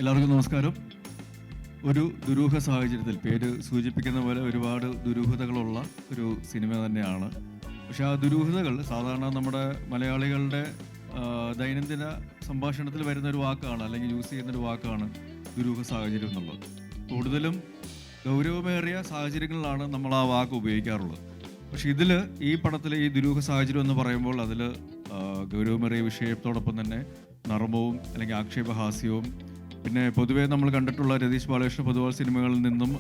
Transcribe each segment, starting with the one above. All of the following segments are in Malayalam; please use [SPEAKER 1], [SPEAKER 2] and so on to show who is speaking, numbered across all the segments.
[SPEAKER 1] എല്ലാവർക്കും നമസ്കാരം. ഒരു ദുരൂഹ സാഹചര്യത്തിൽ പേര് സൂചിപ്പിക്കുന്ന പോലെ ഒരുപാട് ദുരൂഹതകളുള്ള ഒരു സിനിമ തന്നെയാണ്. പക്ഷേ ആ ദുരൂഹതകൾ സാധാരണ നമ്മുടെ മലയാളികളുടെ ദൈനംദിന സംഭാഷണത്തിൽ വരുന്ന ഒരു വാക്കാണ്, അല്ലെങ്കിൽ യൂസ് ചെയ്യുന്നൊരു വാക്കാണ് ദുരൂഹ സാഹചര്യം എന്നുള്ളത്. കൂടുതലും ഗൗരവമേറിയ സാഹചര്യങ്ങളിലാണ് നമ്മൾ ആ വാക്ക് ഉപയോഗിക്കാറുള്ളത്. പക്ഷെ ഇതിൽ ഈ പടത്തിൽ ഈ ദുരൂഹ സാഹചര്യം എന്ന് പറയുമ്പോൾ അതിൽ ഗൗരവമേറിയ വിഷയത്തോടൊപ്പം തന്നെ നർമ്മവും അല്ലെങ്കിൽ ആക്ഷേപഹാസ്യവും, പിന്നെ പൊതുവേ നമ്മൾ കണ്ടിട്ടുള്ള രതീഷ് ബാലകൃഷ്ണ പൊതുവാൾ സിനിമകളിൽ നിന്നും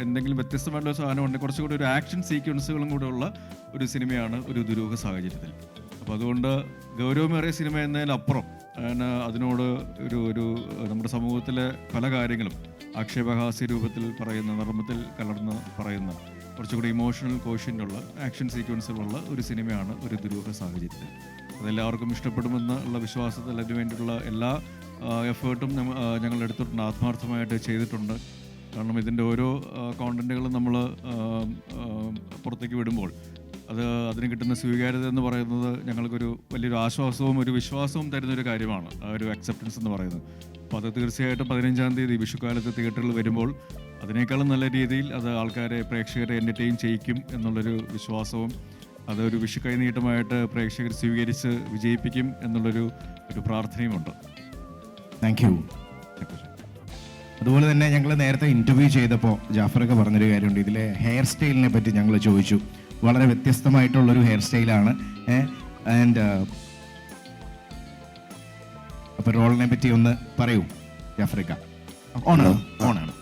[SPEAKER 1] എന്തെങ്കിലും വ്യത്യസ്തമായിട്ടുള്ള സാധനം ഉണ്ടെങ്കിൽ കുറച്ചുകൂടി ഒരു ആക്ഷൻ സീക്വൻസുകളും കൂടെ ഉള്ള ഒരു സിനിമയാണ് ഒരു ദുരൂഹ സാഹചര്യത്തിൽ. അപ്പോൾ അതുകൊണ്ട് ഗൗരവമേറിയ സിനിമ എന്നതിലപ്പുറം അതിനോട് ഒരു നമ്മുടെ സമൂഹത്തിലെ പല കാര്യങ്ങളും ആക്ഷേപഹാസ്യ രൂപത്തിൽ പറയുന്ന, നർമ്മത്തിൽ കലർന്ന് പറയുന്ന, കുറച്ചുകൂടി ഇമോഷണൽ കോഷ്യൻ്റുള്ള ആക്ഷൻ സീക്വൻസുകളുള്ള ഒരു സിനിമയാണ് ഒരു ദുരൂഹ സാഹചര്യത്തിൽ. അതെല്ലാവർക്കും ഇഷ്ടപ്പെടുമെന്ന് ഉള്ള വിശ്വാസത്തിൽ അതിനുവേണ്ടിയുള്ള എല്ലാ എഫേർട്ടും ഞങ്ങൾ എടുത്തിട്ടുണ്ട്, ആത്മാർത്ഥമായിട്ട് ചെയ്തിട്ടുണ്ട്. കാരണം ഇതിൻ്റെ ഓരോ കോണ്ടൻറ്റുകളും നമ്മൾ പുറത്തേക്ക് വിടുമ്പോൾ അതിന് കിട്ടുന്ന സ്വീകാര്യത എന്ന് പറയുന്നത് ഞങ്ങൾക്കൊരു വലിയൊരു ആശ്വാസവും ഒരു വിശ്വാസവും തരുന്നൊരു കാര്യമാണ്, ആ ഒരു അക്സെപ്റ്റൻസ് എന്ന് പറയുന്നത്. അപ്പോൾ അത് തീർച്ചയായിട്ടും 15-ാം തീയതി വിഷുക്കാലത്ത് തിയേറ്ററിൽ വരുമ്പോൾ അതിനേക്കാളും നല്ല രീതിയിൽ അത് ആൾക്കാരെ, പ്രേക്ഷകരെ എൻ്റർടൈൻ ചെയ്യിക്കും എന്നുള്ളൊരു വിശ്വാസവും അതൊരു വിഷു കൈനീട്ടമായിട്ട് പ്രേക്ഷകർ സ്വീകരിച്ച് വിജയിപ്പിക്കും എന്നുള്ളൊരു പ്രാർത്ഥനയുമുണ്ട്.
[SPEAKER 2] Thank you. അതുപോലെ തന്നെ ഞങ്ങൾ നേരത്തെ ഇൻ്റർവ്യൂ ചെയ്തപ്പോൾ ജാഫറൊക്കെ പറഞ്ഞൊരു കാര്യമുണ്ട്, ഇതിലെ ഹെയർ സ്റ്റൈലിനെ പറ്റി ഞങ്ങൾ ചോദിച്ചു. വളരെ വ്യത്യസ്തമായിട്ടുള്ളൊരു ഹെയർ സ്റ്റൈലാണ്. ആൻഡ് അപ്പോൾ റോളിനെ പറ്റി ഒന്ന് പറയൂ ജാഫറിക്ക. ഓണാണ്.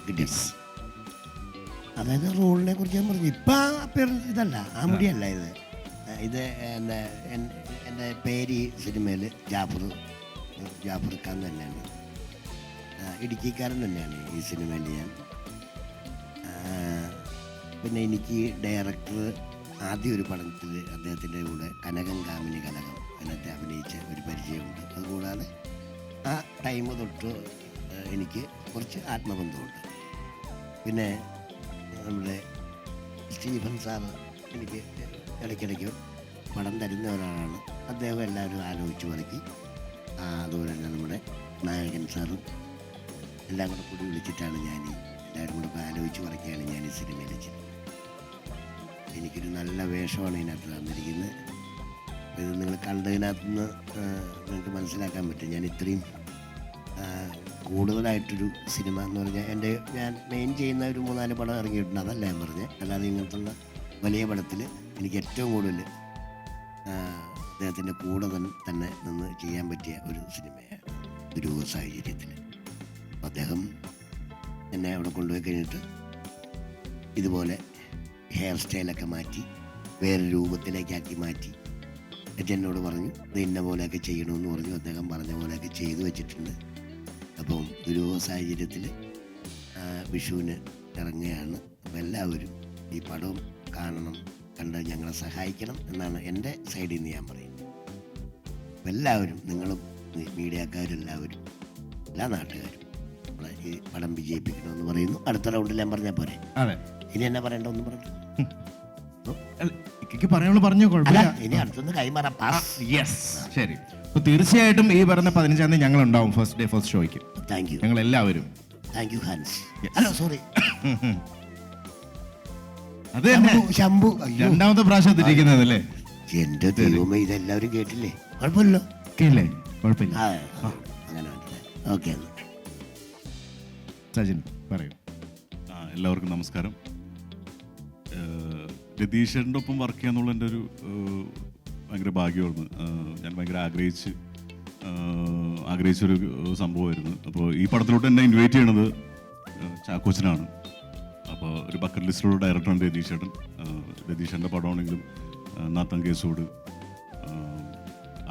[SPEAKER 3] അതായത് റോളിനെ കുറിച്ച് ഞാൻ പറഞ്ഞു, ഇപ്പം ഇതല്ല, ആ മുടിയല്ല ഇത് എൻ്റെ പേര് ഈ സിനിമയിൽ ജാഫർ ഖാൻ തന്നെയാണ്, ഇടുക്കിക്കാരൻ തന്നെയാണ് ഈ സിനിമയിൽ ഞാൻ. പിന്നെ എനിക്ക് ഡയറക്ടർ ആദ്യം ഒരു പടത്തിൽ അദ്ദേഹത്തിൻ്റെ കൂടെ കനകം കാമിനി കനകം അതിനകത്ത് അഭിനയിച്ച ഒരു പരിചയമുണ്ട്. അതുകൂടാതെ ആ ടൈം തൊട്ട് എനിക്ക് കുറച്ച് ആത്മബന്ധമുണ്ട്. പിന്നെ നമ്മുടെ സ്റ്റീഫൻ സാറ് എനിക്ക് ഇടയ്ക്കിടയ്ക്ക് പടം തരുന്ന ഒരാളാണ്. അദ്ദേഹം എല്ലാവരും ആലോചിച്ച് പറക്കി. അതുപോലെ തന്നെ നമ്മുടെ നായകൻ സാറും എല്ലാം കൂടെ കൂടി വിളിച്ചിട്ടാണ് എല്ലാവരും കൂടെ ആലോചിച്ച് പറക്കുകയാണ് ഞാൻ ഈ സിനിമയിൽ ചെയ്തത്. എനിക്കൊരു നല്ല വേഷമാണ് ഇതിനകത്ത് തന്നിരിക്കുന്നത്. ഇത് നിങ്ങൾ കണ്ടതിനകത്ത് നിന്ന് നിങ്ങൾക്ക് മനസ്സിലാക്കാൻ പറ്റും. ഞാൻ ഇത്രയും കൂടുതലായിട്ടൊരു സിനിമ എന്ന് പറഞ്ഞാൽ ഞാൻ മെയിൻ ചെയ്യുന്ന ഒരു 3-4 പടം ഇറങ്ങിയിട്ടുണ്ട്, അതല്ല ഞാൻ പറഞ്ഞത്. അല്ലാതെ ഇങ്ങനത്തുള്ള വലിയ പടത്തിൽ എനിക്ക് ഏറ്റവും കൂടുതൽ അദ്ദേഹത്തിൻ്റെ കൂടെ തന്നെ നിന്ന് ചെയ്യാൻ പറ്റിയ ഒരു സിനിമയാണ് ദുരൂഹ സാഹചര്യത്തിൽ. അദ്ദേഹം എന്നെ അവിടെ കൊണ്ടുപോയി കഴിഞ്ഞിട്ട് ഇതുപോലെ ഹെയർ സ്റ്റൈലൊക്കെ മാറ്റി വേറെ രൂപത്തിലേക്കാക്കി മാറ്റി എന്നോട് പറഞ്ഞു, ഇത് ഇന്ന പോലെയൊക്കെ ചെയ്യണമെന്ന് പറഞ്ഞു. അദ്ദേഹം പറഞ്ഞ പോലെയൊക്കെ ചെയ്തു വെച്ചിട്ടുണ്ട്. അപ്പം ദുരൂഹ സാഹചര്യത്തിൽ വിഷുവിന് ഇറങ്ങുകയാണ്. അപ്പോൾ എല്ലാവരും ഈ പടം കാണണം, കണ്ട് ഞങ്ങളെ സഹായിക്കണം എന്നാണ് എൻ്റെ സൈഡിൽ നിന്ന് ഞാൻ പറയുന്നത്. അപ്പോൾ എല്ലാവരും, നിങ്ങളും മീഡിയക്കാരെല്ലാവരും, എല്ലാ നാട്ടുകാരും നമ്മളെ ഈ പടം വിജയിപ്പിക്കണമെന്ന് പറയുന്നു. അടുത്ത റൗണ്ടിൽ ഞാൻ പറഞ്ഞാൽ പോരെ?
[SPEAKER 2] അതെ.
[SPEAKER 3] ഇനി എന്നെ പറയണ്ടൊന്നും പറഞ്ഞു
[SPEAKER 2] പറഞ്ഞോ, കുഴപ്പമില്ല.
[SPEAKER 3] ഇനി അടുത്തൊന്ന് കൈമാറാം.
[SPEAKER 2] ശരി. അപ്പോൾ തീർച്ചയായിട്ടും ഈ പറഞ്ഞ 15-ാം തീയതി ഞങ്ങൾ ഉണ്ടാവും ഫസ്റ്റ് ഡേ ഫസ്റ്റ് ഷോയ്ക്ക്.
[SPEAKER 3] Thank you.
[SPEAKER 2] ഞങ്ങൾ എല്ലാവരും.
[SPEAKER 3] താങ്ക് യു ഹാൻസ്. ഹലോ, സോറി,
[SPEAKER 2] അത് തന്നെ
[SPEAKER 3] ശംഭു.
[SPEAKER 2] രണ്ടാമത്തെ പ്രാവശ്യം തിരിക്കുന്നത് അല്ലേ?
[SPEAKER 3] എന്റെ ദൈവമേ, ഇതെല്ലാവരും കേട്ടില്ലേ? കുഴപ്പമില്ലല്ലോ,
[SPEAKER 2] കേട്ടില്ലേ? കുഴപ്പമില്ല.
[SPEAKER 3] അങ്ങനെ ഓക്കെ.
[SPEAKER 2] സജിൻ പറയൂ.
[SPEAKER 4] എല്ലാവർക്കും നമസ്കാരം. രതീഷേട്ടൻ്റെ ഒപ്പം വർക്ക് ചെയ്യാന്നുള്ള എൻ്റെ ഒരു ഭയങ്കര ഭാഗ്യമായിരുന്നു. ഞാൻ ഭയങ്കര ആഗ്രഹിച്ചൊരു സംഭവമായിരുന്നു. അപ്പോൾ ഈ പടത്തിലോട്ട് എന്നെ ഇൻവൈറ്റ് ചെയ്യണത് ചാക്കോച്ചനാണ്. അപ്പോൾ ഒരു ബക്കറ്റ് ലിസ്റ്റിലുള്ള ഡയറക്ടറാണ് രതീഷേട്ടൻ. രതീഷേട്ടൻ്റെ പടമാണെങ്കിലും നാത്തൻ കേസോട്,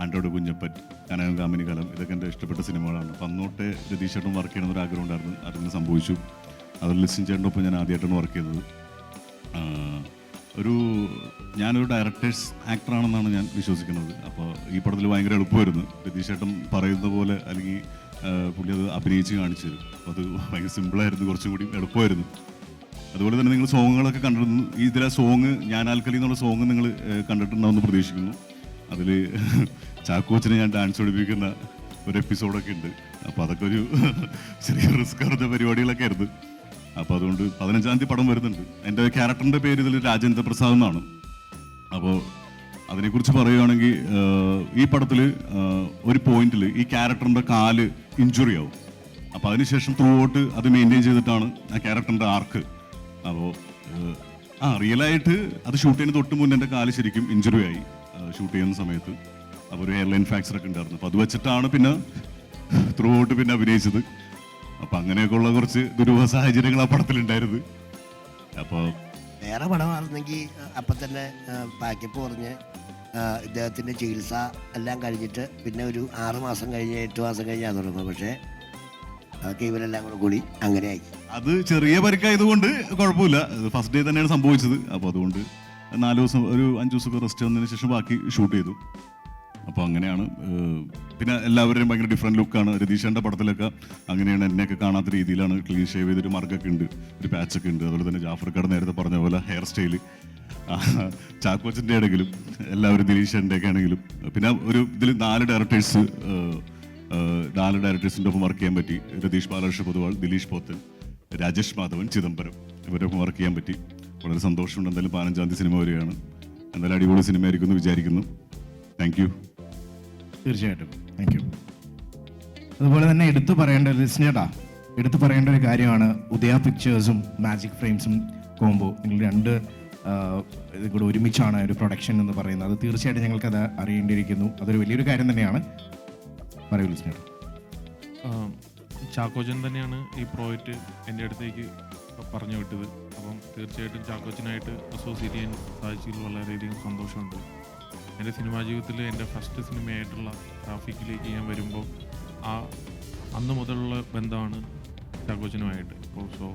[SPEAKER 4] ആൻഡ്രോയിഡ് കുഞ്ഞപ്പൻ, കനകം കാമിനി കലം, ഇതൊക്കെ എൻ്റെ ഇഷ്ടപ്പെട്ട സിനിമകളാണ്. അപ്പം അന്നോട്ടേ രതീഷേട്ടൻ വർക്ക് ചെയ്യണമെന്നൊരു ആഗ്രഹം ഉണ്ടായിരുന്നു. അതിന് സംഭവിച്ചു. അതിൽ ലിസ്റ്റിൻ ചേട്ടൻ്റെ ഒപ്പം ഞാൻ ആദ്യമായിട്ടാണ് വർക്ക് ചെയ്തത്. ഞാനൊരു ഡയറക്ടേഴ്സ് ആക്ടറാണെന്നാണ് ഞാൻ വിശ്വസിക്കുന്നത്. അപ്പോൾ ഈ പടത്തിൽ ഭയങ്കര എളുപ്പമായിരുന്നു. രതീഷേട്ടൻ പറയുന്ന പോലെ അല്ലെങ്കിൽ പുള്ളി അത് അഭിനയിച്ച് കാണിച്ചു തരും. അപ്പോൾ അത് ഭയങ്കര സിമ്പിളായിരുന്നു, കുറച്ചും കൂടി എളുപ്പമായിരുന്നു. അതുപോലെ തന്നെ നിങ്ങൾ സോങ്ങുകളൊക്കെ കണ്ടിരുന്നു. ഇതിലെ സോങ് ഞാൻ ആൽക്കലി എന്നുള്ള സോങ് നിങ്ങൾ കണ്ടിട്ടുണ്ടാവുമെന്ന് പ്രതീക്ഷിക്കുന്നു. അതിൽ ചാക്കോച്ചിനെ ഞാൻ ഡാൻസ് പഠിപ്പിക്കുന്ന ഒരു എപ്പിസോഡൊക്കെ ഉണ്ട്. അപ്പോൾ അതൊക്കെ ഒരു ചെറിയ റിസ്ക് അറിഞ്ഞ പരിപാടികളൊക്കെ ആയിരുന്നു. അപ്പോൾ അതുകൊണ്ട് 15-ാം തീയതി പടം വരുന്നുണ്ട്. എൻ്റെ ക്യാരക്ടറിൻ്റെ പേര് ഇതിൽ രാജേന്ദ്ര പ്രസാദ് എന്നാണ്. അപ്പോൾ അതിനെക്കുറിച്ച് പറയുകയാണെങ്കിൽ ഈ പടത്തിൽ ഒരു പോയിന്റിൽ ഈ ക്യാരക്ടറിൻ്റെ കാല് ഇഞ്ചുറി ആവും. അപ്പോൾ അതിനുശേഷം ത്രൂ ഔട്ട് അത് മെയിൻറ്റെയിൻ ചെയ്തിട്ടാണ് ആ ക്യാരക്ടറിൻ്റെ ആർക്ക്. അപ്പോൾ റിയലായിട്ട് അത് ഷൂട്ട് ചെയ്യുന്ന തൊട്ട് മുന്നേ എൻ്റെ കാല് ശരിക്കും ഇഞ്ചുറി ആയി ഷൂട്ട് ചെയ്യുന്ന സമയത്ത്. അപ്പോൾ ഒരു എയർലൈൻ ഫ്രാക്ചർ ഒക്കെ ഉണ്ടായിരുന്നു. അപ്പോൾ അത് വെച്ചിട്ടാണ് പിന്നെ ത്രൂ ഔട്ട് പിന്നെ അഭിനയിച്ചത്. അപ്പോൾ അങ്ങനെയൊക്കെയുള്ള കുറച്ച് ദുരൂഹ സാഹചര്യങ്ങൾ ആ പടത്തിലുണ്ടായിരുന്നു. അപ്പോൾ
[SPEAKER 3] വേറെ പടമായിരുന്നെങ്കിൽ അപ്പം തന്നെ പാക്കപ്പ് പറഞ്ഞ് ഇദ്ദേഹത്തിൻ്റെ ചികിത്സ എല്ലാം കഴിഞ്ഞിട്ട് പിന്നെ ഒരു 6 മാസം കഴിഞ്ഞ് 8 മാസം കഴിഞ്ഞാൽ തുടങ്ങും. പക്ഷേ അതൊക്കെ ഇവരെല്ലാം കൂടി അങ്ങനെയായി.
[SPEAKER 4] അത് ചെറിയ പരിക്കായതുകൊണ്ട് കുഴപ്പമില്ല. ഫസ്റ്റ് ഡേ തന്നെയാണ് സംഭവിച്ചത്. അപ്പോൾ അതുകൊണ്ട് 4 ദിവസം ഒരു 5 ദിവസമൊക്കെ റെസ്റ്റ് വന്നതിന് ശേഷം ബാക്കി ഷൂട്ട് ചെയ്തു. അപ്പോൾ അങ്ങനെയാണ്. പിന്നെ എല്ലാവരുടെയും ഭയങ്കര ഡിഫറെൻറ്റ് ലുക്കാണ്. രതീഷേൻ്റെ പടത്തിലൊക്കെ അങ്ങനെയാണ്. എന്നെയൊക്കെ കാണാത്ത രീതിയിലാണ് ക്ലീൻ ഷേവ് ചെയ്തൊരു മാർക്കൊക്കെ ഉണ്ട്, ഒരു പാച്ചൊക്കെ ഉണ്ട്. അതുപോലെ തന്നെ ജാഫർക്കാട് നേരത്തെ പറഞ്ഞ പോലെ ഹെയർ സ്റ്റൈല്, ചാക്കോച്ചൻ്റെ ആണെങ്കിലും എല്ലാവരും ദിലീഷേൻ്റെ ഒക്കെ ആണെങ്കിലും. പിന്നെ ഒരു ഇതിൽ 4 ഡയറക്ടേഴ്സിൻ്റെ ഒപ്പം വർക്ക് ചെയ്യാൻ പറ്റി. രതീഷ് ബാലകൃഷ്ണ പൊതുവാൾ, ദിലീഷ് പോത്തൻ, രാജേഷ് മാധവൻ, ചിദംബരം, ഇവരുടെ ഒപ്പം വർക്ക് ചെയ്യാൻ പറ്റി. വളരെ സന്തോഷമുണ്ട്. എന്തായാലും 15-ാം തീയതി സിനിമ വരികയാണ്. എന്തായാലും അടിപൊളി സിനിമയായിരിക്കും എന്ന് വിചാരിക്കുന്നു. Thank you.
[SPEAKER 2] തീർച്ചയായിട്ടും താങ്ക് യു. അതുപോലെ തന്നെ എടുത്തു പറയേണ്ട ഒരു കാര്യമാണ് ഉദയ പിക്ചേഴ്സും മാജിക് ഫ്രെയിംസും കോംബോ. നിങ്ങൾ 2 ഇത് കൂടെ ഒരുമിച്ചാണ് ഒരു പ്രൊഡക്ഷൻ എന്ന് പറയുന്നത്. അത് തീർച്ചയായിട്ടും ഞങ്ങൾക്കത് അറിയേണ്ടിയിരിക്കുന്നു. അതൊരു വലിയൊരു കാര്യം തന്നെയാണ്. പറയൂ ലിസ്നേട്ടാ.
[SPEAKER 5] ചാക്കോച്ചൻ തന്നെയാണ് ഈ പ്രോജക്റ്റ് എൻ്റെ അടുത്തേക്ക് പറഞ്ഞു വിട്ടത്. അപ്പം തീർച്ചയായിട്ടും ചാക്കോച്ചനായിട്ട് അസോസിയേറ്റ് ചെയ്യാൻ സാധിച്ചതിൽ വളരെയധികം സന്തോഷമുണ്ട്. എൻ്റെ സിനിമാ ജീവിതത്തിൽ എൻ്റെ ഫസ്റ്റ് സിനിമയായിട്ടുള്ള ട്രാഫിക്കിലേക്ക് ഞാൻ വരുമ്പോൾ അന്ന് മുതലുള്ള ബന്ധമാണ് ചാക്കോച്ചനുമായിട്ട്. ഇപ്പോൾ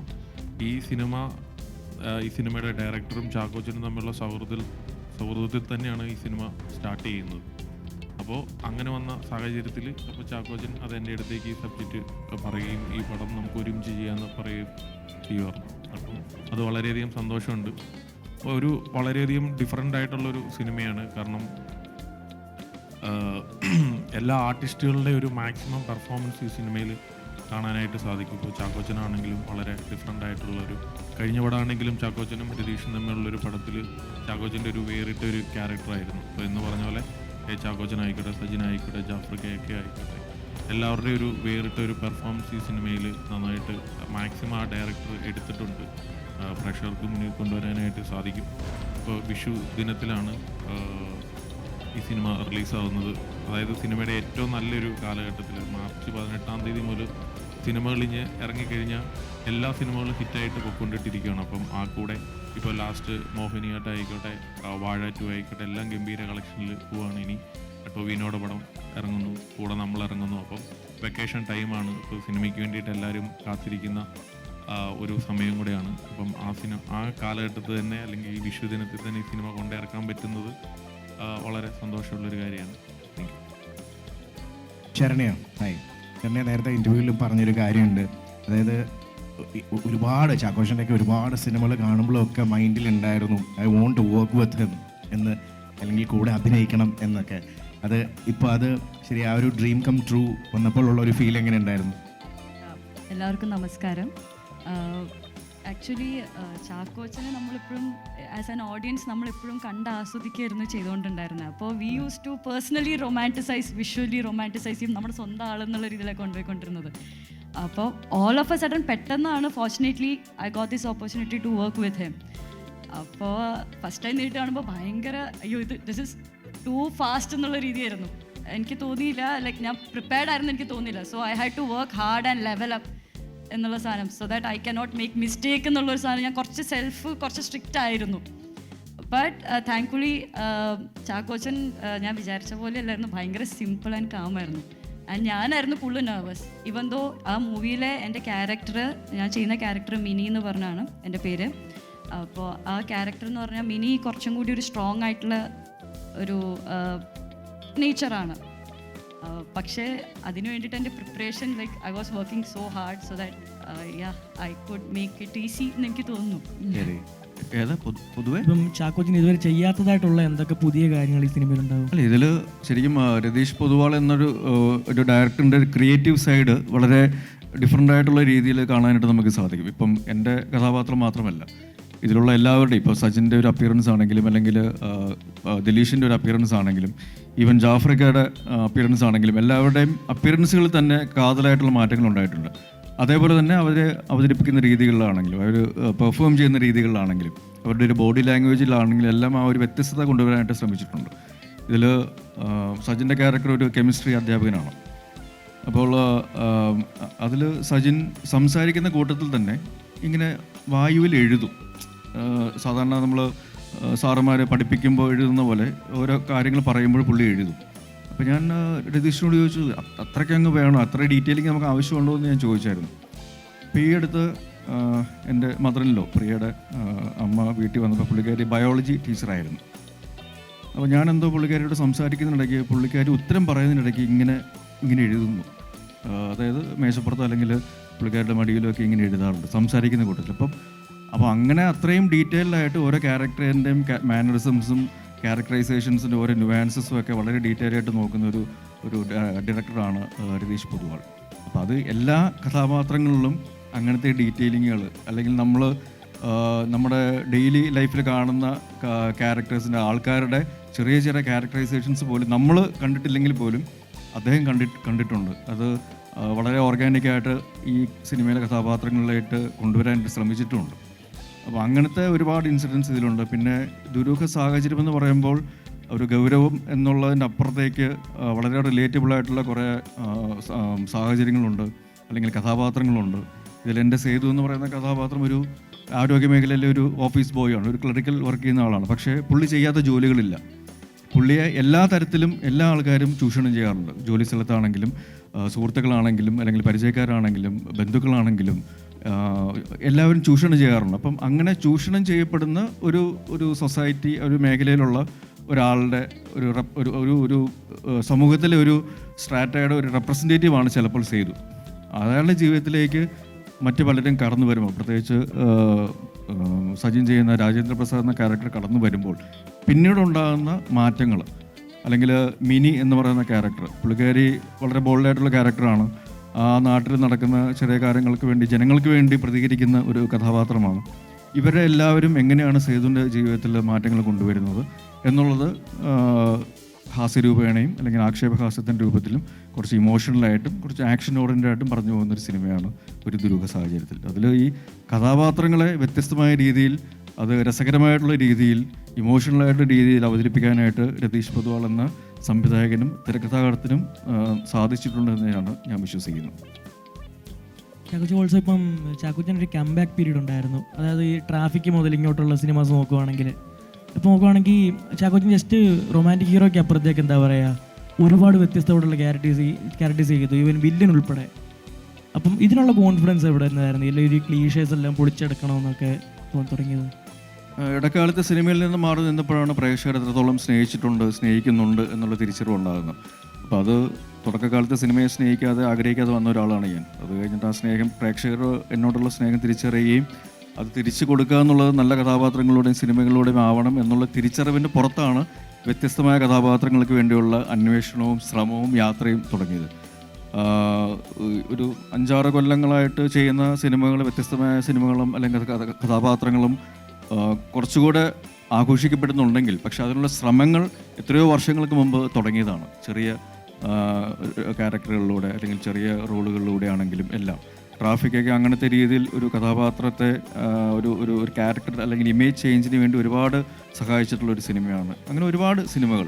[SPEAKER 5] ഈ സിനിമയുടെ ഡയറക്ടറും ചാക്കോച്ചനും തമ്മിലുള്ള സൗഹൃദത്തിൽ തന്നെയാണ് ഈ സിനിമ സ്റ്റാർട്ട് ചെയ്യുന്നത്. അപ്പോൾ അങ്ങനെ വന്ന സാഹചര്യത്തിൽ അപ്പോൾ ചാക്കോച്ചൻ അത് എൻ്റെ അടുത്തേക്ക് ഈ സബ്ജക്റ്റ് പറയുകയും ഈ പടം നമുക്ക് ഒരുമിച്ച് ചെയ്യാമെന്ന് പറയുകയും ചെയ്യുമായിരുന്നു. അപ്പം അത് വളരെയധികം സന്തോഷമുണ്ട്. ഒരു വളരെയധികം ഡിഫറെൻ്റ് ആയിട്ടുള്ളൊരു സിനിമയാണ്. കാരണം എല്ലാ ആർട്ടിസ്റ്റുകളുടെ ഒരു മാക്സിമം പെർഫോമൻസ് ഈ സിനിമയിൽ കാണാനായിട്ട് സാധിക്കും. ഇപ്പോൾ ചാക്കോച്ചനാണെങ്കിലും വളരെ ഡിഫറെൻ്റ് ആയിട്ടുള്ളൊരു, കഴിഞ്ഞ പടമാണെങ്കിലും ചാക്കോച്ചനും രതീഷും തമ്മിലുള്ളൊരു പടത്തിൽ ചാക്കോച്ചൻ്റെ ഒരു വേറിട്ട ഒരു ക്യാരക്ടറായിരുന്നു. അപ്പോൾ എന്ന് പറഞ്ഞ പോലെ ചാക്കോച്ചനായിക്കോട്ടെ, സജിനായിക്കോട്ടെ, ജാഫർ കെ ആയിക്കോട്ടെ, എല്ലാവരുടെയും ഒരു വേറിട്ട ഒരു പെർഫോമൻസ് ഈ സിനിമയിൽ നന്നായിട്ട് മാക്സിമം ആ ഡയറക്ടർ എടുത്തിട്ടുണ്ട്. പ്രേക്ഷകർക്ക് മുന്നിൽ കൊണ്ടുവരാനായിട്ട് സാധിക്കും. ഇപ്പോൾ വിഷു ദിനത്തിലാണ് ഈ സിനിമ റിലീസാവുന്നത്. അതായത് സിനിമയുടെ ഏറ്റവും നല്ലൊരു കാലഘട്ടത്തിൽ മാർച്ച് 18-ാം തീയതി മുതൽ സിനിമകൾ ഇഞ്ഞ് ഇറങ്ങിക്കഴിഞ്ഞാൽ എല്ലാ സിനിമകളും ഹിറ്റായിട്ട് പൊയ്ക്കൊണ്ടിട്ടിരിക്കുകയാണ്. അപ്പം ആ കൂടെ ഇപ്പോൾ ലാസ്റ്റ് മോഹിനിയാട്ടമായിക്കോട്ടെ, വാഴ 2 ആയിക്കോട്ടെ, എല്ലാം ഗംഭീര കളക്ഷനിൽ പോവുകയാണ്. ഇനി ടോവിനോയുടെ പടം ഇറങ്ങുന്നു, കൂടെ നമ്മൾ ഇറങ്ങുന്നു. അപ്പം വെക്കേഷൻ ടൈമാണ്. ഇപ്പോൾ സിനിമയ്ക്ക് വേണ്ടിയിട്ട് എല്ലാവരും കാത്തിരിക്കുന്ന ഒരു സമയം കൂടെയാണ്. അപ്പം ആ കാലഘട്ടത്തിൽ തന്നെ, അല്ലെങ്കിൽ ഈ വിഷു ദിനത്തിൽ തന്നെ ഈ സിനിമ കൊണ്ടിറക്കാൻ പറ്റുന്നത് വളരെ സന്തോഷമുള്ളൊരു കാര്യമാണ്. Thank you.
[SPEAKER 2] ശരണ്യ നേരത്തെ ഇൻ്റർവ്യൂവിലും പറഞ്ഞൊരു കാര്യമുണ്ട്. അതായത് ഒരുപാട് ചാക്കോച്ചൻ്റെയൊക്കെ ഒരുപാട് സിനിമകൾ കാണുമ്പോഴൊക്കെ മൈൻഡിലുണ്ടായിരുന്നു I want to work with him എന്ന്, അല്ലെങ്കിൽ കൂടെ അഭിനയിക്കണം എന്നൊക്കെ. അത് ഇപ്പോൾ അത് ശരി, ആ ഒരു ഡ്രീം കം ട്രൂ വന്നപ്പോഴുള്ള ഒരു ഫീൽ എങ്ങനെ ഉണ്ടായിരുന്നു?
[SPEAKER 6] എല്ലാവർക്കും നമസ്കാരം. ആക്ച്വലി ചാക്കോച്ചനെ നമ്മളെപ്പോഴും ആസ് ആൻ ഓഡിയൻസ് നമ്മളെപ്പോഴും കണ്ട് ആസ്വദിക്കുകയായിരുന്നു ചെയ്തുകൊണ്ടുണ്ടായിരുന്നത്. അപ്പോൾ we use to personally visually romanticise ചെയ്യും നമ്മുടെ സ്വന്തം ആളെന്നുള്ള രീതിയിലാണ് കൊണ്ടുപോയിക്കൊണ്ടിരുന്നത്. അപ്പോൾ ഓൾ ഓഫ് എ സഡൻ പെട്ടെന്നാണ് fortunately I got this opportunity to work with him. അപ്പോൾ ഫസ്റ്റ് ടൈം നേരിട്ട് കാണുമ്പോൾ ഭയങ്കര ദിസ് ഇസ് ടു ഫാസ്റ്റ് എന്നുള്ള രീതിയായിരുന്നു. എനിക്ക് തോന്നിയില്ല, ലൈക്ക് ഞാൻ പ്രിപ്പയർഡ് ആയിരുന്നു എനിക്ക് തോന്നിയില്ല. So I had to work hard and level up എന്നുള്ള സാധനം, so that I can not make mistake എന്നുള്ളൊരു സാധനം. ഞാൻ കുറച്ച് സ്ട്രിക്റ്റ് ആയിരുന്നു. ബട്ട് താങ്ക്ഫുള്ളി ചാക്കോച്ചൻ ഞാൻ വിചാരിച്ച പോലെ അല്ലായിരുന്നു, ഭയങ്കര സിമ്പിൾ ആൻഡ് കാമായിരുന്നു. ആൻഡ് ഞാനായിരുന്നു കൂടുതൽ നെർവസ്. ഇവൻ ദോ ആ മൂവിയിലെ എൻ്റെ ഞാൻ ചെയ്യുന്ന ക്യാരക്ടർ മിനി എന്ന് പറഞ്ഞാണ് എൻ്റെ പേര്. അപ്പോൾ ആ ക്യാരക്ടർ എന്ന് പറഞ്ഞാൽ മിനി കുറച്ചും കൂടി ഒരു സ്ട്രോങ് ആയിട്ടുള്ള ഒരു നേച്ചറാണ്. പക്ഷേ അതിന് വേണ്ടിയിട്ട് എൻ്റെ preparation, like I was working so hard so that I could make it easy എന്ന് എനിക്ക് തോന്നുന്നു.
[SPEAKER 1] ഏതാ പൊതുവെ?
[SPEAKER 7] ഇപ്പം ചാക്കോച്ചൻ ഇതുവരെ ചെയ്യാത്തതായിട്ടുള്ള എന്തൊക്കെ പുതിയ കാര്യങ്ങൾ ഈ സിനിമയിലുണ്ടാവും?
[SPEAKER 1] അല്ല, ഇതിൽ ശരിക്കും രതീഷ് പൊതുവാൾ എന്നൊരു ഒരു ഡയറക്ടറിൻ്റെ ഒരു ക്രിയേറ്റീവ് സൈഡ് വളരെ ഡിഫറെൻ്റ് ആയിട്ടുള്ള രീതിയിൽ കാണാനായിട്ട് നമുക്ക് സാധിക്കും. ഇപ്പം എൻ്റെ കഥാപാത്രം മാത്രമല്ല, ഇതിലുള്ള എല്ലാവരുടെയും, ഇപ്പോൾ സജിൻ്റെ ഒരു അപ്പിയറൻസ് ആണെങ്കിലും, അല്ലെങ്കിൽ ദിലീഷിൻ്റെ ഒരു അപ്പിയറൻസ് ആണെങ്കിലും, ഈവൻ ജാഫ്രിക്കയുടെ അപ്പിയറൻസ് ആണെങ്കിലും, എല്ലാവരുടെയും അപ്പിയറൻസുകളിൽ തന്നെ കാതലായിട്ടുള്ള മാറ്റങ്ങൾ ഉണ്ടായിട്ടുണ്ട്. അതേപോലെ തന്നെ അവർ അവതരിപ്പിക്കുന്ന രീതികളിലാണെങ്കിലും, അവർ പെർഫോം ചെയ്യുന്ന രീതികളിലാണെങ്കിലും, അവരുടെ ഒരു ബോഡി ലാംഗ്വേജിലാണെങ്കിലും എല്ലാം ആ ഒരു വ്യത്യസ്തത കൊണ്ടുവരാനായിട്ട് ശ്രമിച്ചിട്ടുണ്ട്. ഇതിൽ സജിൻ്റെ ക്യാരക്ടർ ഒരു കെമിസ്ട്രി അധ്യാപകനാണ്. അപ്പോൾ അതിൽ സജിൻ സംസാരിക്കുന്ന കൂട്ടത്തിൽ തന്നെ ഇങ്ങനെ വായുവിൽ എഴുതും. സാധാരണ നമ്മൾ സാറുമാർ പഠിപ്പിക്കുമ്പോൾ എഴുതുന്ന പോലെ ഓരോ കാര്യങ്ങൾ പറയുമ്പോൾ പുള്ളി എഴുതും. അപ്പോൾ ഞാൻ രതീഷിനോട് ചോദിച്ചു, അത്രയ്ക്ക് അങ്ങ് വേണോ, അത്ര ഡീറ്റെയിലിംഗ് നമുക്ക് ആവശ്യമുണ്ടോ എന്ന് ഞാൻ ചോദിച്ചായിരുന്നു. അപ്പോൾ ഈ അടുത്ത് എൻ്റെ മദറിനിലോ, പ്രിയയുടെ അമ്മ വീട്ടിൽ വന്നപ്പോൾ പുള്ളിക്കാരി ബയോളജി ടീച്ചറായിരുന്നു. അപ്പോൾ ഞാൻ എന്തോ പുള്ളിക്കാരിയോട് സംസാരിക്കുന്നതിനിടയ്ക്ക് പുള്ളിക്കാരി ഉത്തരം പറയുന്നതിനിടയ്ക്ക് ഇങ്ങനെ എഴുതുന്നു. അതായത് മേശപ്പുറത്ത് അല്ലെങ്കിൽ പുള്ളിക്കാരുടെ മടിയിലൊക്കെ ഇങ്ങനെ എഴുതാറുണ്ട് സംസാരിക്കുന്ന കൂട്ടത്തിൽ. അപ്പോൾ അങ്ങനെ അത്രയും ഡീറ്റെയിൽഡായിട്ട് ഓരോ ക്യാരക്ടറിൻ്റെയും മാനറിസംസും ക്യാരക്ടറൈസേഷൻസിൻ്റെ ഓരോ ന്യൂവാൻസസും ഒക്കെ വളരെ ഡീറ്റെയിൽ ആയിട്ട് നോക്കുന്ന ഒരു ഡയറക്ടറാണ് രതീഷ് പൊതുവാൾ. അപ്പോൾ അത് എല്ലാ കഥാപാത്രങ്ങളിലും അങ്ങനത്തെ ഡീറ്റെയിലിങ്ങുകൾ, അല്ലെങ്കിൽ നമ്മൾ നമ്മുടെ ഡെയിലി ലൈഫിൽ കാണുന്ന ക്യാരക്ടേഴ്സിൻ്റെ, ആൾക്കാരുടെ ചെറിയ ചെറിയ ക്യാരക്ടറൈസേഷൻസ് പോലും നമ്മൾ കണ്ടിട്ടില്ലെങ്കിൽ പോലും അദ്ദേഹം കണ്ടിട്ടുണ്ട്. അത് വളരെ ഓർഗാനിക്കായിട്ട് ഈ സിനിമയിലെ കഥാപാത്രങ്ങളിലായിട്ട് കൊണ്ടുവരാനായിട്ട് ശ്രമിച്ചിട്ടുമുണ്ട്. അപ്പോൾ അങ്ങനത്തെ ഒരുപാട് ഇൻസിഡൻസ് ഇതിലുണ്ട്. പിന്നെ ദുരൂഹ സാഹചര്യം എന്ന് പറയുമ്പോൾ ഒരു ഗൗരവം എന്നുള്ളതിൻ്റെ അപ്പുറത്തേക്ക് വളരെ റിലേറ്റബിളായിട്ടുള്ള കുറേ സാഹചര്യങ്ങളുണ്ട്, അല്ലെങ്കിൽ കഥാപാത്രങ്ങളുണ്ട്. ഇതിൽ എൻ്റെ സേതു എന്ന് പറയുന്ന കഥാപാത്രം ഒരു ആരോഗ്യ മേഖലയിലെ ഒരു ഓഫീസ് ബോയാണ്, ഒരു ക്ലറിക്കൽ വർക്ക് ചെയ്യുന്ന ആളാണ്. പക്ഷേ പുള്ളി ചെയ്യാത്ത ജോലികളില്ല. പുള്ളിയെ എല്ലാ തരത്തിലും എല്ലാ ആൾക്കാരും ചൂഷണം ചെയ്യാറുണ്ട്. ജോലി സ്ഥലത്താണെങ്കിലും, സുഹൃത്തുക്കളാണെങ്കിലും, അല്ലെങ്കിൽ പരിചയക്കാരാണെങ്കിലും, ബന്ധുക്കളാണെങ്കിലും എല്ലാവരും ചൂഷണം ചെയ്യാറുണ്ട്. അപ്പം അങ്ങനെ ചൂഷണം ചെയ്യപ്പെടുന്ന ഒരു സൊസൈറ്റി, ഒരു മേഖലയിലുള്ള ഒരാളുടെ ഒരു സമൂഹത്തിലെ ഒരു സ്ട്രാറ്റയുടെ ഒരു റെപ്രസെൻറ്റേറ്റീവാണ് ചിലപ്പോൾ സേതു. അയാളുടെ ജീവിതത്തിലേക്ക് മറ്റു പലരും കടന്നു വരുമ്പോൾ, പ്രത്യേകിച്ച് സജിൻ ചെയ്യുന്ന രാജേന്ദ്ര പ്രസാദ് എന്ന ക്യാരക്ടർ കടന്നു വരുമ്പോൾ പിന്നീടുണ്ടാകുന്ന മാറ്റങ്ങൾ, അല്ലെങ്കിൽ മിനി എന്ന് പറയുന്ന ക്യാരക്ടർ, പുള്ളിക്കാരി വളരെ ബോൾഡായിട്ടുള്ള ക്യാരക്ടറാണ്. ആ നാട്ടിൽ നടക്കുന്ന ചെറിയ കാര്യങ്ങൾക്ക് വേണ്ടി, ജനങ്ങൾക്ക് വേണ്ടി പ്രതികരിക്കുന്ന ഒരു കഥാപാത്രമാണ്. ഇവരെ എല്ലാവരും എങ്ങനെയാണ് സേതുവിൻ്റെ ജീവിതത്തിൽ മാറ്റങ്ങൾ കൊണ്ടുവരുന്നത് എന്നുള്ളത് ഹാസ്യരൂപേണയും അല്ലെങ്കിൽ ആക്ഷേപഹാസ്യത്തിൻ്റെ രൂപത്തിലും കുറച്ച് ഇമോഷണലായിട്ടും കുറച്ച് ആക്ഷൻ ഓറിയൻ്റഡായിട്ടും പറഞ്ഞു പോകുന്നൊരു സിനിമയാണ് ഒരു ദുരൂഹ സാഹചര്യത്തിൽ. അതിൽ ഈ കഥാപാത്രങ്ങളെ വ്യത്യസ്തമായ രീതിയിൽ, അത് രസകരമായിട്ടുള്ള രീതിയിൽ, ഇമോഷണലായിട്ടുള്ള രീതിയിൽ അവതരിപ്പിക്കാനായിട്ട് രതീഷ് പൊതുവാൾ എന്ന സംവിധായകനും തിരക്കഥാകൃത്തിനും സാധിച്ചിട്ടുണ്ടെന്നാണ് ഞാൻ വിശ്വസിക്കുന്നത്.
[SPEAKER 7] ചാക്കോച്ചൻ ഓൾസോ ഇപ്പം ചാക്കോച്ചൻ ഒരു കംബാക്ക് പീരീഡ് ഉണ്ടായിരുന്നു. അതായത് ഈ ട്രാഫിക് മുതൽ ഇങ്ങോട്ടുള്ള സിനിമാസ് നോക്കുവാണെങ്കിൽ ചാക്കോച്ചൻ ജസ്റ്റ് റൊമാൻറ്റിക് ഹീറോയ്ക്ക് അപ്പുറത്തേക്ക് എന്താ പറയുക, ഒരുപാട് വ്യത്യസ്തമായിട്ടുള്ള ക്യാരക്ടേഴ്സ് ചെയ്തു, ഈവൻ വില്ലൻ ഉൾപ്പെടെ. അപ്പം ഇതിനുള്ള കോൺഫിഡൻസ് എവിടെ നിന്നായിരുന്നു? ഇല്ല ഒരു ക്ലീഷേഴ്സ് എല്ലാം പൊളിച്ചെടുക്കണമെന്നൊക്കെ തുടങ്ങിയത്?
[SPEAKER 1] ഇടക്കാലത്ത് സിനിമയിൽ നിന്ന് മാറി നിന്നപ്പോഴാണ് പ്രേക്ഷകർ എത്രത്തോളം സ്നേഹിക്കുന്നുണ്ട് എന്നുള്ള തിരിച്ചറിവുണ്ടാകുന്നത്. അപ്പോൾ അത് തുടക്കകാലത്ത് സിനിമയെ സ്നേഹിക്കാതെ ആഗ്രഹിക്കാതെ വന്ന ഒരാളാണ് ഞാൻ. അത് കഴിഞ്ഞിട്ട് ആ സ്നേഹം, പ്രേക്ഷകർ എന്നോടുള്ള സ്നേഹം തിരിച്ചറിയുകയും അത് തിരിച്ചു കൊടുക്കുക എന്നുള്ളത് നല്ല കഥാപാത്രങ്ങളുടെയും സിനിമകളുടെയും ആവണം എന്നുള്ള തിരിച്ചറിവിൻ്റെ പുറത്താണ് വ്യത്യസ്തമായ കഥാപാത്രങ്ങൾക്ക് വേണ്ടിയുള്ള അന്വേഷണവും ശ്രമവും യാത്രയും തുടങ്ങിയത്. ഒരു 5-6 കൊല്ലങ്ങളായിട്ട് ചെയ്യുന്ന സിനിമകൾ, വ്യത്യസ്തമായ സിനിമകളും അല്ലെങ്കിൽ കഥാപാത്രങ്ങളും കുറച്ചുകൂടെ ആഘോഷിക്കപ്പെടുന്നുണ്ടെങ്കിൽ, പക്ഷെ അതിനുള്ള ശ്രമങ്ങൾ എത്രയോ വർഷങ്ങൾക്ക് മുമ്പ് തുടങ്ങിയതാണ്. ചെറിയ ക്യാരക്ടറുകളിലൂടെ അല്ലെങ്കിൽ ചെറിയ റോളുകളിലൂടെ ആണെങ്കിലും എല്ലാം. ട്രാഫിക്കൊക്കെ അങ്ങനത്തെ രീതിയിൽ ഒരു കഥാപാത്രത്തെ ഒരു ക്യാരക്ടർ അല്ലെങ്കിൽ ഇമേജ് ചേഞ്ചിന് വേണ്ടി ഒരുപാട് സഹായിച്ചിട്ടുള്ളൊരു സിനിമയാണ്. അങ്ങനെ ഒരുപാട് സിനിമകൾ,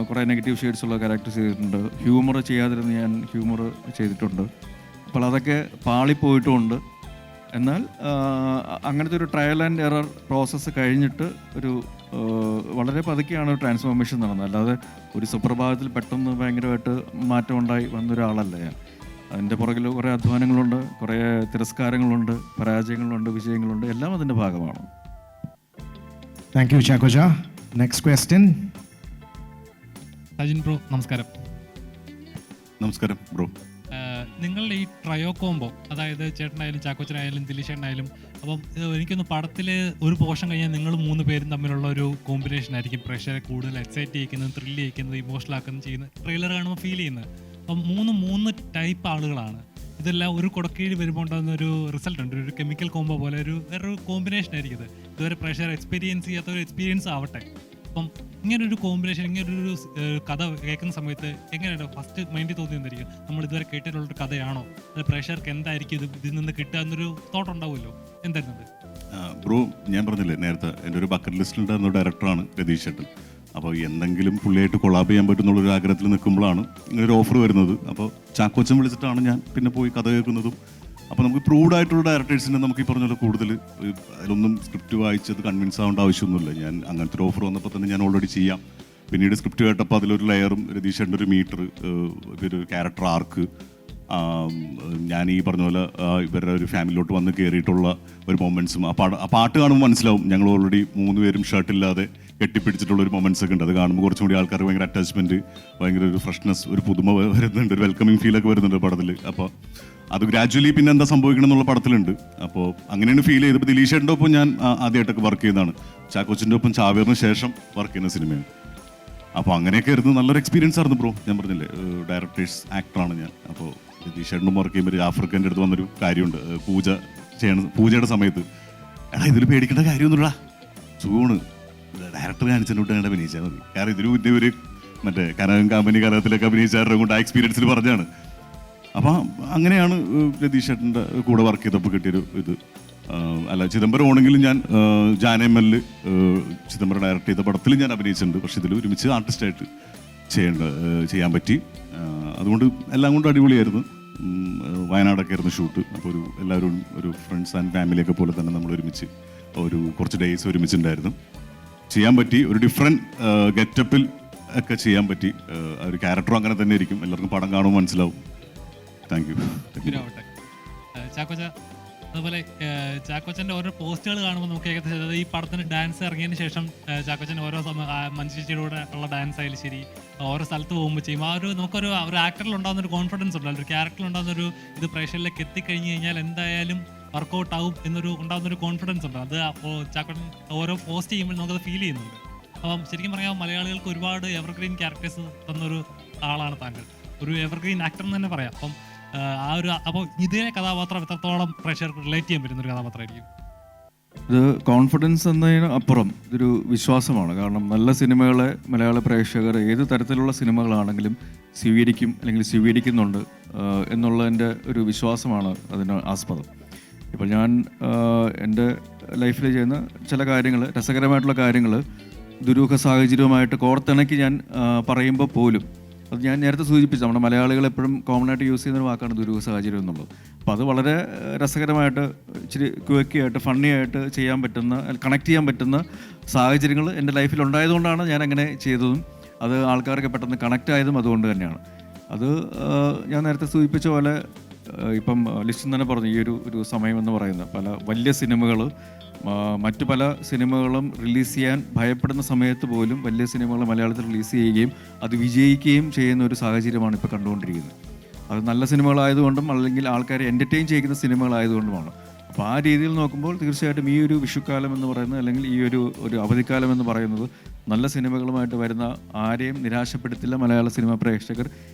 [SPEAKER 1] കുറേ നെഗറ്റീവ് ഷെയ്ഡ്സ് ഉള്ള ക്യാരക്ടർ ചെയ്തിട്ടുണ്ട്. ഹ്യൂമർ ചെയ്യാതിരുന്ന് ഞാൻ ഹ്യൂമർ ചെയ്തിട്ടുണ്ട്. അപ്പോൾ അതൊക്കെ പാളിപ്പോയിട്ടുമുണ്ട്. എന്നാൽ അങ്ങനത്തെ ഒരു ട്രയൽ ആൻഡ് എറർ പ്രോസസ്സ് കഴിഞ്ഞിട്ട് വളരെ പതുക്കെയാണ് ഒരു ട്രാൻസ്ഫോർമേഷൻ നടന്നത്. അല്ലാതെ ഒരു സുപ്രഭാതത്തിൽ പെട്ടെന്ന് ഭയങ്കരമായിട്ട് മാറ്റം ഉണ്ടായി വന്നൊരാളല്ല ഞാൻ. അതിൻ്റെ പുറകിൽ കുറേ അധ്വാനങ്ങളുണ്ട്, കുറേ തിരസ്കാരങ്ങളുണ്ട്, പരാജയങ്ങളുണ്ട്, വിജയങ്ങളുണ്ട്, എല്ലാം അതിൻ്റെ ഭാഗമാണ്.
[SPEAKER 2] താങ്ക് യു ചാക്കോച്ച. Next question.
[SPEAKER 8] സജിൻ ബ്രോ നമസ്കാരം.
[SPEAKER 4] നമസ്കാരം ബ്രോ.
[SPEAKER 8] നിങ്ങളുടെ ഈ ട്രയോ കോംബോ, അതായത് ചേട്ടനായാലും ചാക്കോച്ചനായാലും ദിലീഷേട്ടനായാലും, അപ്പം എനിക്കൊന്ന് പടത്തിൽ ഒരു പോർഷൻ കഴിഞ്ഞാൽ നിങ്ങൾ 3 പേരും തമ്മിലുള്ള ഒരു കോമ്പിനേഷൻ ആയിരിക്കും പ്രേക്ഷകരെ കൂടുതൽ എക്സൈറ്റ് ചെയ്യിക്കുന്നത്, ത്രില്ല് ചെയ്യിക്കുന്നത്, ഇമോഷണൽ ആക്കുന്നത് ചെയ്യുന്നത് ട്രെയിലർ കാണുമ്പോൾ ഫീൽ ചെയ്യുന്നത്. അപ്പം 3 ടൈപ്പ് ആളുകളാണ്. ഇതെല്ലാം ഒരു കുടക്കീഴ് വരുമ്പോൾ ഉണ്ടാകുന്ന ഒരു റിസൾട്ട് ഉണ്ട്, ഒരു കെമിക്കൽ കോംബോ പോലെ വേറൊരു കോമ്പിനേഷൻ ആയിരിക്കും ഇത്. ഇതുവരെ പ്രേക്ഷകർ എക്സ്പീരിയൻസ് ചെയ്യാത്ത ഒരു എക്സ്പീരിയൻസ് ആവട്ടെ. അപ്പം ഇങ്ങനൊരു കോമ്പിനേഷൻ, ഇങ്ങനൊരു കഥ കേൾക്കുന്ന സമയത്ത് എങ്ങനെയാണ് ഫസ്റ്റ് മൈൻഡിൽ തോന്നി തന്നിരിക്കും, നമ്മൾ ഇതുവരെ കേട്ടിട്ടുള്ളൊരു കഥയാണോ, അത് പ്രേക്ഷകർക്ക് എന്തായിരിക്കും ഇതിൽ നിന്ന് കിട്ടുക എന്നൊരു തോട്ട് ഉണ്ടാവുമല്ലോ, എന്തായിരുന്നത്?
[SPEAKER 4] ബ്രോ, ഞാൻ പറഞ്ഞില്ലേ നേരത്തെ, എൻ്റെ ഒരു ബക്കറ്റ് ലിസ്റ്റിലുണ്ടായിരുന്ന ഡയറക്ടറാണ് രതീഷ് ചേട്ടൻ. അപ്പോൾ എന്തെങ്കിലും പുള്ളിയായിട്ട് കൊളാബ് ചെയ്യാൻ പറ്റുന്നുള്ളൊരു ആഗ്രഹത്തിൽ നിൽക്കുമ്പോഴാണ് ഇങ്ങനൊരു ഓഫർ വരുന്നത്. അപ്പോൾ ചാക്കോച്ചൻ വിളിച്ചിട്ടാണ് ഞാൻ പിന്നെ പോയി കഥ കേൾക്കുന്നതും. അപ്പോൾ നമുക്ക് പ്രൂവ്ഡ് ആയിട്ടുള്ള ഡയറക്ടേഴ്സിനെ നമുക്ക് ഈ പറഞ്ഞ പോലെ കൂടുതൽ അതിലൊന്നും സ്ക്രിപ്റ്റ് വായിച്ചത് കൺവിൻസ് ആവേണ്ട ആവശ്യമൊന്നുമില്ല. ഞാൻ അങ്ങനത്തെ ഒരു ഓഫർ വന്നപ്പോൾ തന്നെ ഞാൻ ഓൾറെഡി ചെയ്യാം. പിന്നീട് സ്ക്രിപ്റ്റ് കേട്ടപ്പോൾ അതിലൊരു ലെയറും രതീഷേൻ്റെ ഒരു മീറ്റർ, ഒരു ക്യാരക്ടർ ആർക്ക്, ഞാൻ ഈ പറഞ്ഞ പോലെ ഇവരുടെ ഒരു ഫാമിലിയിലോട്ട് വന്ന് കയറിയിട്ടുള്ള ഒരു മൊമെൻറ്റ്സും ആ പാട്ട് കാണുമ്പോൾ മനസ്സിലാവും. ഞങ്ങൾ ഓൾറെഡി 3 പേരും ഷർട്ടില്ലാതെ കെട്ടിപ്പിടിച്ചിട്ടുള്ള ഒരു മൊമെൻറ്റ്സ് ഒക്കെ ഉണ്ട്. അത് കാണുമ്പോൾ കുറച്ചും കൂടി ആൾക്കാർക്ക് ഭയങ്കര അറ്റാച്ച്മെൻറ്റ്, ഭയങ്കര ഒരു ഫ്രഷ്നെസ്, ഒരു പുതുമ വരുന്നുണ്ട്, ഒരു വെൽക്കമിങ് ഫീലൊക്കെ വരുന്നുണ്ട് പടത്തിൽ. അപ്പോൾ അത് ഗ്രാജുവലി പിന്നെ എന്താ സംഭവിക്കണം എന്നുള്ള പടത്തിലുണ്ട്. അപ്പോൾ അങ്ങനെയാണ് ഫീൽ ചെയ്തത്. ഇപ്പോൾ ദിലീഷേൻ്റെ ഒപ്പം ഞാൻ ആദ്യമായിട്ടൊക്കെ വർക്ക് ചെയ്യുന്നതാണ്. ചാക്കോച്ചിൻ്റെ ഒപ്പം ചാവേറിന് ശേഷം വർക്ക് ചെയ്യുന്ന സിനിമയാണ്. അപ്പോൾ അങ്ങനെയൊക്കെ ആയിരുന്നു. നല്ലൊരു എക്സ്പീരിയൻസ് ആയിരുന്നു ബ്രോ. ഞാൻ പറഞ്ഞില്ലേ ഡയറക്ടേഴ്സ് ആക്ടറാണ് ഞാൻ. അപ്പോൾ ദിലീഷേട്ടനും വർക്ക് ചെയ്യുമ്പോൾ ജാഫർഖാൻ്റെ അടുത്ത് വന്നൊരു കാര്യമുണ്ട്. പൂജയുടെ സമയത്ത്, എടാ ഇതിൽ പേടിക്കേണ്ട കാര്യമൊന്നുമില്ല, സുഖമാണ്, ഡയറക്ടർ കാണിച്ചിട്ട് കണ്ട് അഭിനയിച്ചാൽ മതി. കാരണം ഇതിന് മുന്നേ ഒരു മറ്റേ കനകം കമ്പനി കലകത്തിലൊക്കെ അഭിനയിച്ചാരുടെ കൊണ്ട് ആ എക്സ്പീരിയൻസിൽ പറഞ്ഞാണ്. അപ്പം അങ്ങനെയാണ് രതീഷ് ചേട്ടൻ്റെ കൂടെ വർക്ക് ചെയ്തപ്പോൾ കിട്ടിയൊരു ഇത്. അല്ല, ചിദംബരം ആണെങ്കിലും ഞാൻ ജാനമ്മലിൽ ചിദംബരം ഡയറക്ട് ചെയ്ത പടത്തിൽ ഞാൻ അഭിനയിച്ചിട്ടുണ്ട്. പക്ഷെ ഇതിൽ ഒരുമിച്ച് ആർട്ടിസ്റ്റായിട്ട് ചെയ്യാൻ പറ്റി. അതുകൊണ്ട് എല്ലാം കൊണ്ടും അടിപൊളിയായിരുന്നു. വയനാടൊക്കെ ആയിരുന്നു ഷൂട്ട്. അപ്പോൾ എല്ലാവരും ഒരു ഫ്രണ്ട്സ് ആൻഡ് ഫാമിലിയൊക്കെ പോലെ തന്നെ നമ്മൾ ഒരുമിച്ച് കുറച്ച് ഡേയ്സ് ഒരുമിച്ചുണ്ടായിരുന്നു. ചെയ്യാൻ പറ്റി. ഒരു ഡിഫറെൻറ്റ് ഗെറ്റപ്പിൽ ഒക്കെ ചെയ്യാൻ പറ്റി. ഒരു ക്യാരക്ടറും അങ്ങനെ തന്നെ ആയിരിക്കും. എല്ലാവർക്കും പടം കാണുമ്പോൾ മനസ്സിലാവും. Thank you.
[SPEAKER 8] ചാക്കോച്ച, അതുപോലെ ചാക്കോച്ചൻ്റെ ഓരോ പോസ്റ്റുകൾ കാണുമ്പോൾ നമുക്ക് ഏകദേശം ഈ പടത്തിന് ഡാൻസ് ഇറങ്ങിയതിന് ശേഷം ചാക്കോച്ചൻ ഓരോ മഞ്ജുചേച്ചിയുടെ ഉള്ള ഡാൻസ് ആയാലും ശരി, ഓരോ സ്ഥലത്ത് പോകുമ്പോൾ ചെയ്യും, നമുക്കൊരു ആക്ടറിൽ ഉണ്ടാകുന്ന ഒരു കോൺഫിഡൻസ് ഉണ്ടല്ലോ, ഒരു ക്യാരക്ടറിൽ ഉണ്ടാകുന്ന ഇത് പ്രേക്ഷകരിലേക്ക് എത്തിക്കഴിഞ്ഞ് കഴിഞ്ഞാൽ എന്തായാലും വർക്കൗട്ട് ആവും ഉണ്ടാകുന്നൊരു കോൺഫിഡൻസ് ഉണ്ട്. അത് ചാക്കോച്ചൻ ഓരോ പോസ്റ്റ് ചെയ്യുമ്പോൾ നമുക്കത് ഫീൽ ചെയ്യുന്നുണ്ട്. അപ്പം ശരിക്കും പറയാം, മലയാളികൾക്ക് ഒരുപാട് എവർഗ്രീൻ ക്യാരക്ടേഴ്സ് തന്നൊരു ആളാണ് താങ്കൾ, ഒരു എവർഗ്രീൻ ആക്ടർ എന്ന് തന്നെ പറയാം. അപ്പം അപ്പോൾ ഇതിനെ കഥാപാത്രം എത്രത്തോളം പ്രേക്ഷകർക്ക് റിലേറ്റ് ചെയ്യാൻ പറ്റുന്ന ഒരു കഥാപാത്രമായിരിക്കും?
[SPEAKER 1] ഇത് കോൺഫിഡൻസ് എന്നതിന് അപ്പുറം ഇതൊരു വിശ്വാസമാണ്. കാരണം നല്ല സിനിമകളെ മലയാള പ്രേക്ഷകർ ഏത് തരത്തിലുള്ള സിനിമകളാണെങ്കിലും സ്വീകരിക്കും, അല്ലെങ്കിൽ സ്വീകരിക്കുന്നുണ്ട് എന്നുള്ളതിൻ്റെ ഒരു വിശ്വാസമാണ് അതിന് ആസ്പദം. ഇപ്പോൾ ഞാൻ എൻ്റെ ലൈഫിൽ ചെയ്യുന്ന ചില കാര്യങ്ങൾ, രസകരമായിട്ടുള്ള കാര്യങ്ങൾ ദുരൂഹ സാഹചര്യവുമായിട്ട് കോർത്തിണക്കി ഞാൻ പറയുമ്പോൾ പോലും, അത് ഞാൻ നേരത്തെ സൂചിപ്പിച്ചു, നമ്മുടെ മലയാളികൾ എപ്പോഴും കോമൺ ആയിട്ട് യൂസ് ചെയ്യുന്ന ഒരു വാക്കാണ് ദുരൂഹ സാഹചര്യം എന്നുള്ളത്. അപ്പോൾ അത് വളരെ രസകരമായിട്ട്, ഇച്ചിരി ക്വിക്കായിട്ട്, ഫണ്ണിയായിട്ട് ചെയ്യാൻ പറ്റുന്ന, കണക്ട് ചെയ്യാൻ പറ്റുന്ന സാഹചര്യങ്ങൾ എൻ്റെ ലൈഫിൽ ഉണ്ടായതുകൊണ്ടാണ് ഞാൻ അങ്ങനെ ചെയ്തതും അത് ആൾക്കാർക്ക് പെട്ടെന്ന് കണക്റ്റ് ആയതും അതുകൊണ്ട് തന്നെയാണ്. അത് ഞാൻ നേരത്തെ സൂചിപ്പിച്ച പോലെ ഇപ്പം ലിസ്റ്റിൽ തന്നെ പറഞ്ഞു, ഈ ഒരു സമയം എന്ന് പറയുന്നത് പല വലിയ സിനിമകൾ, മറ്റു പല സിനിമകളും റിലീസ് ചെയ്യാൻ ഭയപ്പെടുന്ന സമയത്ത് പോലും വലിയ സിനിമകൾ മലയാളത്തിൽ റിലീസ് ചെയ്യുകയും അത് വിജയിക്കുകയും ചെയ്യുന്ന ഒരു സാഹചര്യമാണ് ഇപ്പോൾ കണ്ടുകൊണ്ടിരിക്കുന്നത്. അത് നല്ല സിനിമകളായതുകൊണ്ടും അല്ലെങ്കിൽ ആൾക്കാരെ എൻ്റർടൈൻ ചെയ്യുന്ന സിനിമകളായതുകൊണ്ടുമാണ്. അപ്പോൾ ആ രീതിയിൽ നോക്കുമ്പോൾ തീർച്ചയായിട്ടും ഈ ഒരു വിഷുക്കാലം എന്ന് പറയുന്നത്, അല്ലെങ്കിൽ ഈ ഒരു അവധിക്കാലം എന്ന് പറയുന്നത് നല്ല സിനിമകളുമായിട്ട് വരുന്ന ആരെയും നിരാശപ്പെടുത്തില്ല മലയാള സിനിമ പ്രേക്ഷകർ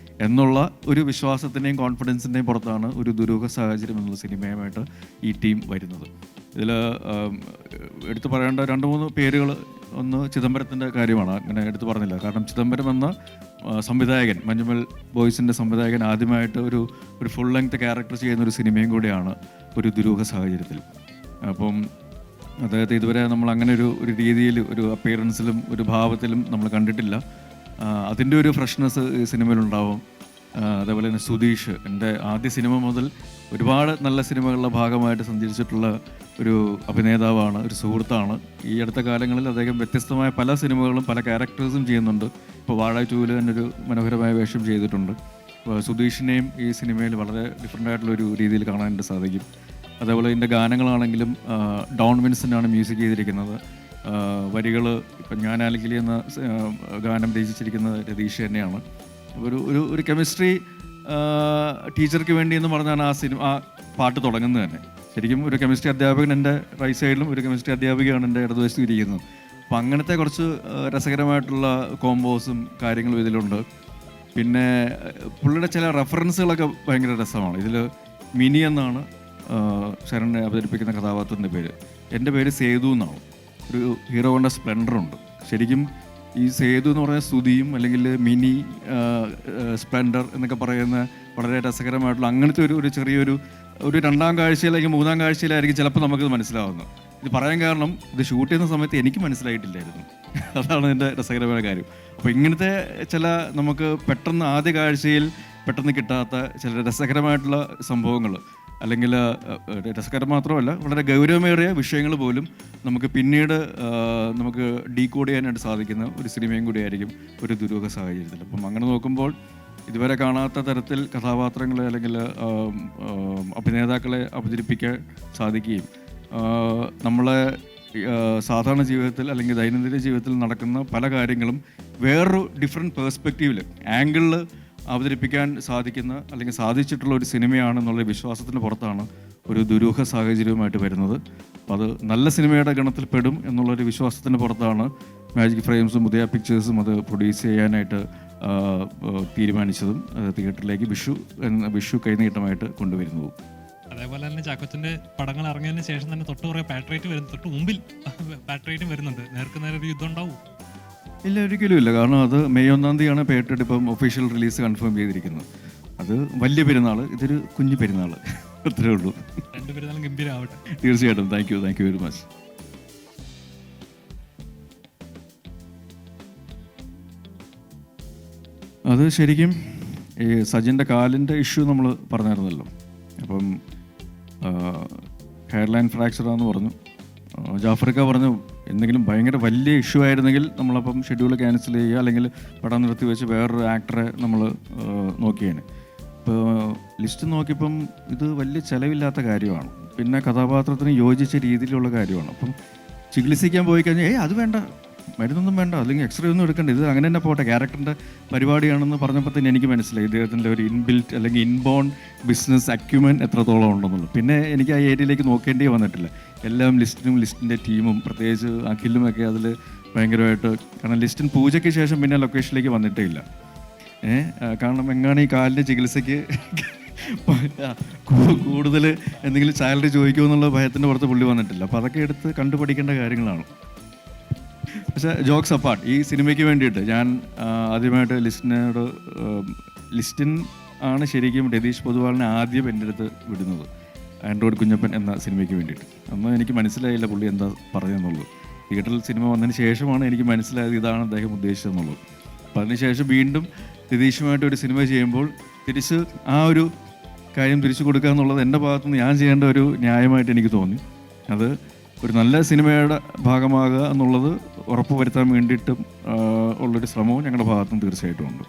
[SPEAKER 1] എന്നുള്ള ഒരു വിശ്വാസത്തിൻ്റെയും കോൺഫിഡൻസിൻ്റെയും പുറത്താണ് ഒരു ദുരൂഹ സാഹചര്യം എന്നുള്ള സിനിമയുമായിട്ട് ഈ ടീം വരുന്നത്. ഇതിൽ എടുത്തു പറയേണ്ട 2-3 പേരുകൾ, ഒന്ന് ചിദംബരത്തിൻ്റെ കാര്യമാണ്, അങ്ങനെ എടുത്തു പറഞ്ഞില്ല. കാരണം ചിദംബരം എന്ന സംവിധായകൻ, മഞ്ഞുമൽ ബോയ്സിൻ്റെ സംവിധായകൻ, ആദ്യമായിട്ട് ഒരു ഫുൾ ലെങ്ത് ക്യാരക്ടർ ചെയ്യുന്ന ഒരു സിനിമയും കൂടിയാണ് ഒരു ദുരൂഹ സാഹചര്യത്തിൽ. അപ്പം അദ്ദേഹത്തെ ഇതുവരെ നമ്മൾ അങ്ങനെ ഒരു രീതിയിൽ, ഒരു അപ്പിയറൻസിലും ഒരു ഭാവത്തിലും നമ്മൾ കണ്ടിട്ടില്ല. അതിൻ്റെ ഒരു ഫ്രഷ്നെസ് ഈ സിനിമയിലുണ്ടാവും. അതേപോലെ തന്നെ സുധീഷ്, എൻ്റെ ആദ്യ സിനിമ മുതൽ ഒരുപാട് നല്ല സിനിമകളുടെ ഭാഗമായിട്ട് സഞ്ചരിച്ചിട്ടുള്ള ഒരു അഭിനേതാവാണ്, ഒരു സുഹൃത്താണ്. ഈ അടുത്ത കാലങ്ങളിൽ അദ്ദേഹം വ്യത്യസ്തമായ പല സിനിമകളും പല ക്യാരക്ടേഴ്സും ചെയ്യുന്നുണ്ട്. ഇപ്പോൾ വാഴ 2-ൽ തന്നെ ഒരു മനോഹരമായ വേഷം ചെയ്തിട്ടുണ്ട്. അപ്പോൾ സുധീഷിനെയും ഈ സിനിമയിൽ വളരെ ഡിഫറെൻ്റ് ആയിട്ടുള്ളൊരു രീതിയിൽ കാണാനായിട്ട് സാധിക്കും. അതേപോലെ ഇതിൻ്റെ ഗാനങ്ങളാണെങ്കിലും ഡോൺ വിൻസൻ്റാണ് മ്യൂസിക് ചെയ്തിരിക്കുന്നത്. വരികൾ ഇപ്പം ഞാൻ അലകിലി എന്ന ഗാനം രചിച്ചിരിക്കുന്നത് രതീഷ് തന്നെയാണ്. ഒരു കെമിസ്ട്രി ടീച്ചർക്ക് വേണ്ടി എന്ന് പറഞ്ഞാണ് ആ പാട്ട് തുടങ്ങുന്നത് തന്നെ. ശരിക്കും ഒരു കെമിസ്ട്രി അധ്യാപകൻ എൻ്റെ റൈറ്റ് സൈഡിലും ഒരു കെമിസ്ട്രി അധ്യാപികയാണ് എൻ്റെ ഇടതുവശത്തും ഇരിക്കുന്നത്. അപ്പം അങ്ങനത്തെ കുറച്ച് രസകരമായിട്ടുള്ള കോമ്പോസും കാര്യങ്ങളും ഇതിലുണ്ട്. പിന്നെ പുള്ളിയുടെ ചില റെഫറൻസുകളൊക്കെ ഭയങ്കര രസമാണ്. ഇതിൽ മിനി എന്നാണ് ശരണ്യെ അവതരിപ്പിക്കുന്ന കഥാപാത്രത്തിൻ്റെ പേര്. എൻ്റെ പേര് സേതു എന്നാണ്. ഒരു ഹീറോ ഹോണ്ട സ്പ്ലെൻഡർ ഉണ്ട്. ശരിക്കും ഈ സേതു എന്ന് പറയുന്ന സ്തുതിയും അല്ലെങ്കിൽ മിനി സ്പ്ലെൻഡർ എന്നൊക്കെ പറയുന്ന വളരെ രസകരമായിട്ടുള്ള അങ്ങനത്തെ ഒരു ചെറിയൊരു രണ്ടാം കാഴ്ചയിൽ അല്ലെങ്കിൽ മൂന്നാം കാഴ്ചയിലായിരിക്കും ചിലപ്പോൾ നമുക്കത് മനസ്സിലാവുന്നത്. ഇത് പറയാൻ കാരണം ഇത് ഷൂട്ട് ചെയ്യുന്ന സമയത്ത് എനിക്ക് മനസ്സിലായിട്ടില്ലായിരുന്നു. അതാണ് എൻ്റെ രസകരമായ കാര്യം. അപ്പോൾ ഇങ്ങനത്തെ ചില നമുക്ക് പെട്ടെന്ന് ആദ്യ കാഴ്ചയിൽ പെട്ടെന്ന് കിട്ടാത്ത ചില രസകരമായിട്ടുള്ള സംഭവങ്ങൾ, അല്ലെങ്കിൽ രസകരം മാത്രമല്ല വളരെ ഗൗരവമേറിയ വിഷയങ്ങൾ പോലും നമുക്ക് പിന്നീട് നമുക്ക് ഡീകോഡ് ചെയ്യാനായിട്ട് സാധിക്കുന്ന ഒരു സിനിമയും കൂടിയായിരിക്കും ഒരു ദുരൂഹ സാഹചര്യത്തിൽ. അപ്പം അങ്ങനെ നോക്കുമ്പോൾ ഇതുവരെ കാണാത്ത തരത്തിൽ കഥാപാത്രങ്ങളെ അല്ലെങ്കിൽ അഭിനേതാക്കളെ അവതരിപ്പിക്കാൻ സാധിക്കുകയും നമ്മളെ സാധാരണ ജീവിതത്തിൽ അല്ലെങ്കിൽ ദൈനംദിന ജീവിതത്തിൽ നടക്കുന്ന പല കാര്യങ്ങളും വേറൊരു ഡിഫറെൻറ്റ് പേഴ്സ്പെക്റ്റീവിൽ ആംഗിളിൽ അവതരിപ്പിക്കാൻ സാധിക്കുന്ന അല്ലെങ്കിൽ സാധിച്ചിട്ടുള്ള ഒരു സിനിമയാണെന്നുള്ള വിശ്വാസത്തിന് പുറത്താണ് ഒരു ദുരൂഹ സാഹചര്യവുമായിട്ട് വരുന്നത്. അപ്പോൾ അത് നല്ല സിനിമയുടെ ഗണത്തിൽ പെടും എന്നുള്ളൊരു വിശ്വാസത്തിന് പുറത്താണ് മാജിക് ഫ്രെയിംസും ഉദയ പിക്ചേഴ്സും അത് പ്രൊഡ്യൂസ് ചെയ്യാനായിട്ട് തീരുമാനിച്ചതും തിയേറ്ററിലേക്ക് വിഷു കൈനീട്ടമായിട്ട് കൊണ്ടുവരുന്നതും.
[SPEAKER 8] അതേപോലെ തന്നെ ചാക്കോച്ചൻ്റെ പടങ്ങൾ ഇറങ്ങിയതിന് ശേഷം തന്നെ തൊട്ട് കുറേ പാട്രേറ്റ് വരുന്നു, തൊട്ട് മുമ്പിൽ പാട്രേറ്റും വരുന്നുണ്ട്. നേർക്ക് നേരെ ഒരു യുദ്ധം ഉണ്ടാവും?
[SPEAKER 1] ഇല്ല, ഒരിക്കലും ഇല്ല. കാരണം അത് മെയ് 1-ാം തീയതിയാണ് പേട്രിയറ്റ് ഇപ്പം ഒഫീഷ്യൽ റിലീസ് കൺഫേം ചെയ്തിരിക്കുന്നത്. അത് വലിയ പെരുന്നാൾ, ഇതൊരു കുഞ്ഞു പെരുന്നാൾ, അത്രേ ഉള്ളൂ.
[SPEAKER 8] രണ്ട് പെരുന്നാളും ഗംഭീരമാവട്ടെ.
[SPEAKER 1] തീർച്ചയായിട്ടും. Thank you very much. അത് ശരിക്കും ഈ സജിൻ്റെ കാലിൻ്റെ ഇഷ്യൂ നമ്മൾ പറഞ്ഞായിരുന്നല്ലോ. അപ്പം ഹെയർലൈൻ ഫ്രാക്ചറാന്ന് പറഞ്ഞു. ജാഫർക്ക പറഞ്ഞു എന്തെങ്കിലും ഭയങ്കര വലിയ ഇഷ്യൂ ആയിരുന്നെങ്കിൽ നമ്മളപ്പം ഷെഡ്യൂൾ ക്യാൻസൽ ചെയ്യുക അല്ലെങ്കിൽ പടം നിർത്തി വെച്ച് വേറൊരു ആക്ടറെ നമ്മൾ നോക്കിയാണ്. ഇപ്പോൾ ലിസ്റ്റ് നോക്കിയപ്പം ഇത് വലിയ ചിലവില്ലാത്ത കാര്യമാണ്, പിന്നെ കഥാപാത്രത്തിന് യോജിച്ച രീതിയിലുള്ള കാര്യമാണ്. അപ്പം ചികിത്സിക്കാൻ പോയി കഴിഞ്ഞാൽ അത് വേണ്ട, മരുന്നൊന്നും വേണ്ട, അല്ലെങ്കിൽ എക്സ്റേ ഒന്നും എടുക്കേണ്ട, ഇത് അങ്ങനെ തന്നെ പോട്ടെ, ക്യാരക്ടറിൻ്റെ പരിപാടിയാണെന്ന് പറഞ്ഞപ്പോൾ തന്നെ എനിക്ക് മനസ്സിലായി ഇദ്ദേഹത്തിൻ്റെ ഒരു ഇൻബിൽറ്റ് അല്ലെങ്കിൽ ഇൻബോൺ ബിസിനസ് അക്യുമെൻ എത്രത്തോളം ഉണ്ടെന്നുള്ളത്. പിന്നെ എനിക്ക് ആ ഏരിയയിലേക്ക് നോക്കേണ്ടി വന്നിട്ടില്ല. എല്ലാം ലിസ്റ്റിൻ്റെ ടീമും പ്രത്യേകിച്ച് അഖിലുമൊക്കെ അതിൽ ഭയങ്കരമായിട്ട്, കാരണം ലിസ്റ്റിൻ പൂജയ്ക്ക് ശേഷം പിന്നെ ലൊക്കേഷനിലേക്ക് വന്നിട്ടേ ഇല്ല. കാരണം എങ്ങാണ് ഈ കാലിൻ്റെ ചികിത്സയ്ക്ക് കൂടുതൽ എന്തെങ്കിലും സാലറി ചോദിക്കുമെന്നുള്ള ഭയത്തിൻ്റെ പുറത്ത് പുള്ളി വന്നിട്ടില്ല. അപ്പോൾ അതൊക്കെ എടുത്ത് കണ്ടുപഠിക്കേണ്ട കാര്യങ്ങളാണ്. പക്ഷേ ജോക്സ് അപ്പാർട്ട്, ഈ സിനിമയ്ക്ക് വേണ്ടിയിട്ട് ഞാൻ ആദ്യമായിട്ട് ലിസ്റ്റിൻ ആണ് ശരിക്കും രതീഷ് പൊതുവാളിനെ ആദ്യം എൻ്റെ അടുത്ത് വിടുന്നത് ആൻഡ്രോയിഡ് കുഞ്ഞപ്പൻ എന്ന സിനിമയ്ക്ക് വേണ്ടിയിട്ട്. അന്ന് എനിക്ക് മനസ്സിലായില്ല പുള്ളി എന്താ പറഞ്ഞതെന്നുള്ളത്. തിയേറ്ററിൽ സിനിമ വന്നതിന് ശേഷമാണ് എനിക്ക് മനസ്സിലായത് ഇതാണ് അദ്ദേഹം ഉദ്ദേശിച്ചതെന്നുള്ളത്. അപ്പോൾ അതിനുശേഷം വീണ്ടും രതീഷുമായിട്ട് ഒരു സിനിമ ചെയ്യുമ്പോൾ തിരിച്ച് ആ ഒരു കാര്യം തിരിച്ചു കൊടുക്കുക എന്നുള്ളത് എൻ്റെ ഭാഗത്തുനിന്ന് ഞാൻ ചെയ്യേണ്ട ഒരു ന്യായമായിട്ട് എനിക്ക് തോന്നി. അത് ഒരു നല്ല സിനിമയുടെ ഭാഗമാകുക എന്നുള്ളത് ഉറപ്പുവരുത്താൻ വേണ്ടിയിട്ടും ഉള്ളൊരു ശ്രമവും ഞങ്ങളുടെ ഭാഗത്തുനിന്ന് തീർച്ചയായിട്ടും ഉണ്ട്.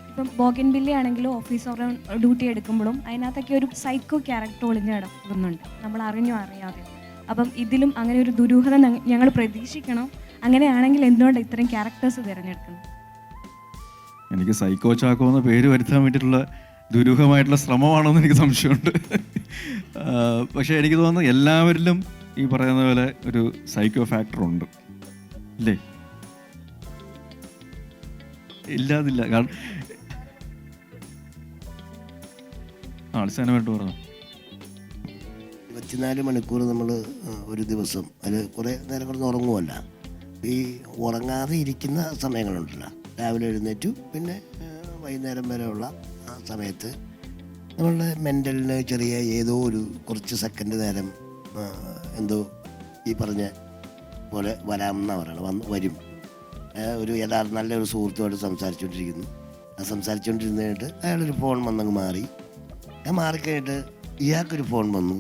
[SPEAKER 9] ഇപ്പം ബോഗൻ ബില്ലി ആണെങ്കിലും ഓഫീസർ ഡ്യൂട്ടി എടുക്കുമ്പോഴും അതിനകത്തൊക്കെ ഒരു സൈക്കോ ക്യാരക്ടർ ഒളിഞ്ഞ് കിടക്കുന്നുണ്ട്, നമ്മൾ അറിഞ്ഞോ അറിയാതെ. അപ്പം ഇതിലും അങ്ങനെ ഒരു ദുരൂഹത ഞങ്ങൾ പ്രതീക്ഷിക്കണം. അങ്ങനെയാണെങ്കിൽ എന്തുകൊണ്ട് ഇത്രയും ക്യാരക്ടേഴ്സ് തിരഞ്ഞെടുക്കുന്നു?
[SPEAKER 1] എനിക്ക് സൈക്കോ ചാക്കോ എന്ന പേര് വരുത്താൻ വേണ്ടിയിട്ടുള്ള ദുരൂഹമായിട്ടുള്ള ശ്രമമാണെന്ന് എനിക്ക് സംശയമുണ്ട്. പക്ഷേ എനിക്ക് തോന്നുന്നു എല്ലാവരിലും ഈ പറയുന്ന പോലെ ഒരു സൈക്കോ ഫാക്ടർ ഉണ്ട്, ഇല്ലേ? ഇല്ലാതില്ല. കാരണം അടിസ്ഥാനമായിട്ട് പറഞ്ഞു
[SPEAKER 3] 24 മണിക്കൂർ നമ്മൾ ഒരു ദിവസം അതിൽ കുറേ നേരം കിടന്ന് ഉറങ്ങുമല്ല. ഈ ഉറങ്ങാതെ ഇരിക്കുന്ന സമയങ്ങളുണ്ടല്ലോ, രാവിലെ എഴുന്നേറ്റു പിന്നെ വൈകുന്നേരം വരെയുള്ള ആ സമയത്ത് നമ്മളുടെ മെൻ്റലിന് ചെറിയ ഏതോ ഒരു കുറച്ച് സെക്കൻഡ് നേരം എന്തോ ഈ പറഞ്ഞ പോലെ വരാമെന്നാണ് പറയണം, വരും. ഒരു യഥാർത്ഥ നല്ലൊരു സുഹൃത്തുമായിട്ട് സംസാരിച്ചുകൊണ്ടിരിക്കുന്നു. ആ സംസാരിച്ചുകൊണ്ടിരുന്നിട്ട് അയാളൊരു ഫോൺ വന്നങ്ങ് മാറി. ഞാൻ മാറിക്കഴിഞ്ഞിട്ട് ഇയാൾക്കൊരു ഫോൺ വന്നു.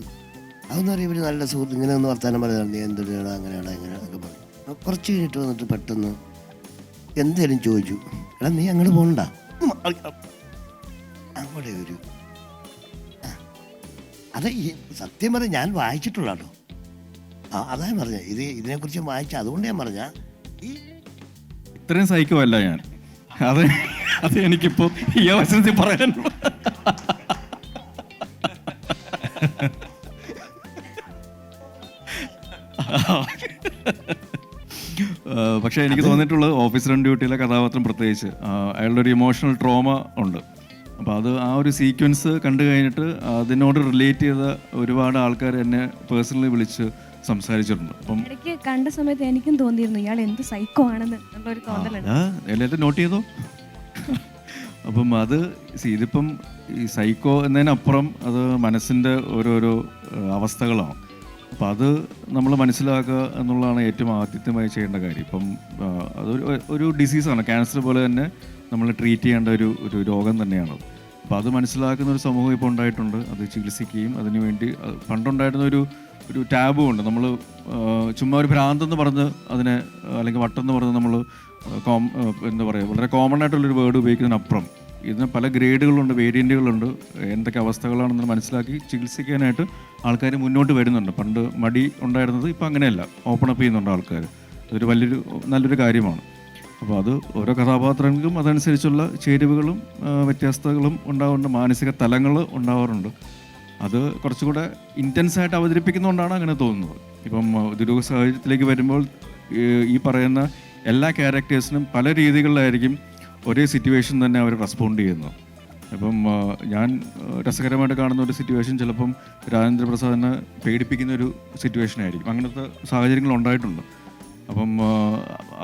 [SPEAKER 3] അതെന്ന് പറയുമ്പോൾ ഇവർ നല്ല സുഹൃത്ത് ഇങ്ങനെ ഒന്ന് വർത്താനം പറയാം, നീ എന്തൊക്കെയാണ് അങ്ങനെയാണ് അങ്ങനെയാണൊക്കെ പറയും. കുറച്ച് കഴിഞ്ഞിട്ട് വന്നിട്ട് പെട്ടെന്ന് എന്തേലും ചോദിച്ചു, എടാ നീ അങ്ങോട്ട് പോകണ്ട, അങ്ങോട്ടേ ഒരു അത് സത്യം പറഞ്ഞാൽ ഞാൻ വായിച്ചിട്ടുള്ള കേട്ടോ. അതാ പറഞ്ഞത്, ഇതിനെക്കുറിച്ച് വായിച്ച, അതുകൊണ്ട് ഞാൻ പറഞ്ഞ ഈ
[SPEAKER 1] ഇത്രയും സൈക്കോ അല്ല ഞാൻ. അത് അത് എനിക്കിപ്പോൾ ഈ അവസരത്തിൽ പറയാനുള്ളൂ. പക്ഷേ എനിക്ക് തോന്നിയിട്ടുള്ളത് ഓഫീസർ ഓൺ ഡ്യൂട്ടിയിലെ കഥാപാത്രം പ്രത്യേകിച്ച് അയാളുടെ ഒരു ഇമോഷണൽ ട്രോമ ഉണ്ട്. അപ്പോൾ അത് ആ ഒരു സീക്വൻസ് കണ്ടു കഴിഞ്ഞിട്ട് അതിനോട് റിലേറ്റ് ചെയ്ത ഒരുപാട് ആൾക്കാർ എന്നെ പേഴ്സണലി വിളിച്ച് സംസാരിച്ചിട്ടുണ്ട്. അപ്പം
[SPEAKER 9] ഇടയ്ക്ക് കണ്ട സമയത്ത് എനിക്കും തോന്നിയിരുന്നു ഇയാൾ എന്ത് സൈക്കോ ആണെന്ന് എന്നുള്ളൊരു തോന്നലുണ്ട്.
[SPEAKER 1] എല്ലാവരും നോട്ട് ചെയ്തോ? അപ്പം അത് ഇതിപ്പം ഈ സൈക്കോ എന്നതിനപ്പുറം അത് മനസ്സിൻ്റെ ഓരോരോ അവസ്ഥകളാണ്. അപ്പം അത് നമ്മൾ മനസ്സിലാക്കുക എന്നുള്ളതാണ് ഏറ്റവും ആദ്യമായി ചെയ്യേണ്ട കാര്യം. ഇപ്പം ഒരു ഡിസീസാണ്, ക്യാൻസർ പോലെ തന്നെ നമ്മൾ ട്രീറ്റ് ചെയ്യേണ്ട ഒരു രോഗം തന്നെയാണത്. അപ്പോൾ അത് മനസ്സിലാക്കുന്ന ഒരു സമൂഹം ഇപ്പോൾ ഉണ്ടായിട്ടുണ്ട്. അത് ചികിത്സിക്കുകയും അതിനുവേണ്ടി പണ്ടുണ്ടായിരുന്ന ഒരു ടാബും ഉണ്ട്. നമ്മൾ ചുമ്മാ ഒരു ഭ്രാന്തെന്ന് പറഞ്ഞ് അതിനെ അല്ലെങ്കിൽ വട്ടെന്ന് പറഞ്ഞ് നമ്മൾ എന്താ പറയുക, വളരെ കോമൺ ആയിട്ടുള്ളൊരു വേർഡ് ഉപയോഗിക്കുന്നതിനപ്പുറം ഇതിന് പല ഗ്രേഡുകളുണ്ട്, വേരിയൻറ്റുകളുണ്ട്. എന്തൊക്കെ അവസ്ഥകളാണെന്ന് മനസ്സിലാക്കി ചികിത്സിക്കാനായിട്ട് ആൾക്കാർ മുന്നോട്ട് വരുന്നുണ്ട്. പണ്ട് മടി ഉണ്ടായിരുന്നത് ഇപ്പോൾ അങ്ങനെയല്ല, ഓപ്പൺ അപ്പ് ചെയ്യുന്നുണ്ട് ആൾക്കാർ. അതൊരു നല്ലൊരു കാര്യമാണ്. അപ്പോൾ അത് ഓരോ കഥാപാത്രങ്ങൾക്കും അതനുസരിച്ചുള്ള ചേരുവകളും വ്യത്യസ്തതകളും ഉണ്ടാവാറുണ്ട്, മാനസിക തലങ്ങൾ ഉണ്ടാവാറുണ്ട്. അത് കുറച്ചുകൂടെ ഇൻറ്റൻസായിട്ട് അവതരിപ്പിക്കുന്നതുകൊണ്ടാണ് അങ്ങനെ തോന്നുന്നത്. ഇപ്പം ദുരൂഹ സാഹചര്യത്തിലേക്ക് വരുമ്പോൾ ഈ പറയുന്ന എല്ലാ ക്യാരക്ടേഴ്സിനും പല രീതികളിലായിരിക്കും ഒരേ സിറ്റുവേഷൻ തന്നെ അവർ റെസ്പോണ്ട് ചെയ്യുന്നത്. അപ്പം ഞാൻ രസകരമായിട്ട് കാണുന്ന ഒരു സിറ്റുവേഷൻ ചിലപ്പം രാജേന്ദ്ര പ്രസാദിനെ പേടിപ്പിക്കുന്ന ഒരു സിറ്റുവേഷൻ ആയിരിക്കും. അങ്ങനത്തെ സാഹചര്യങ്ങൾ ഉണ്ടായിട്ടുണ്ട്. അപ്പം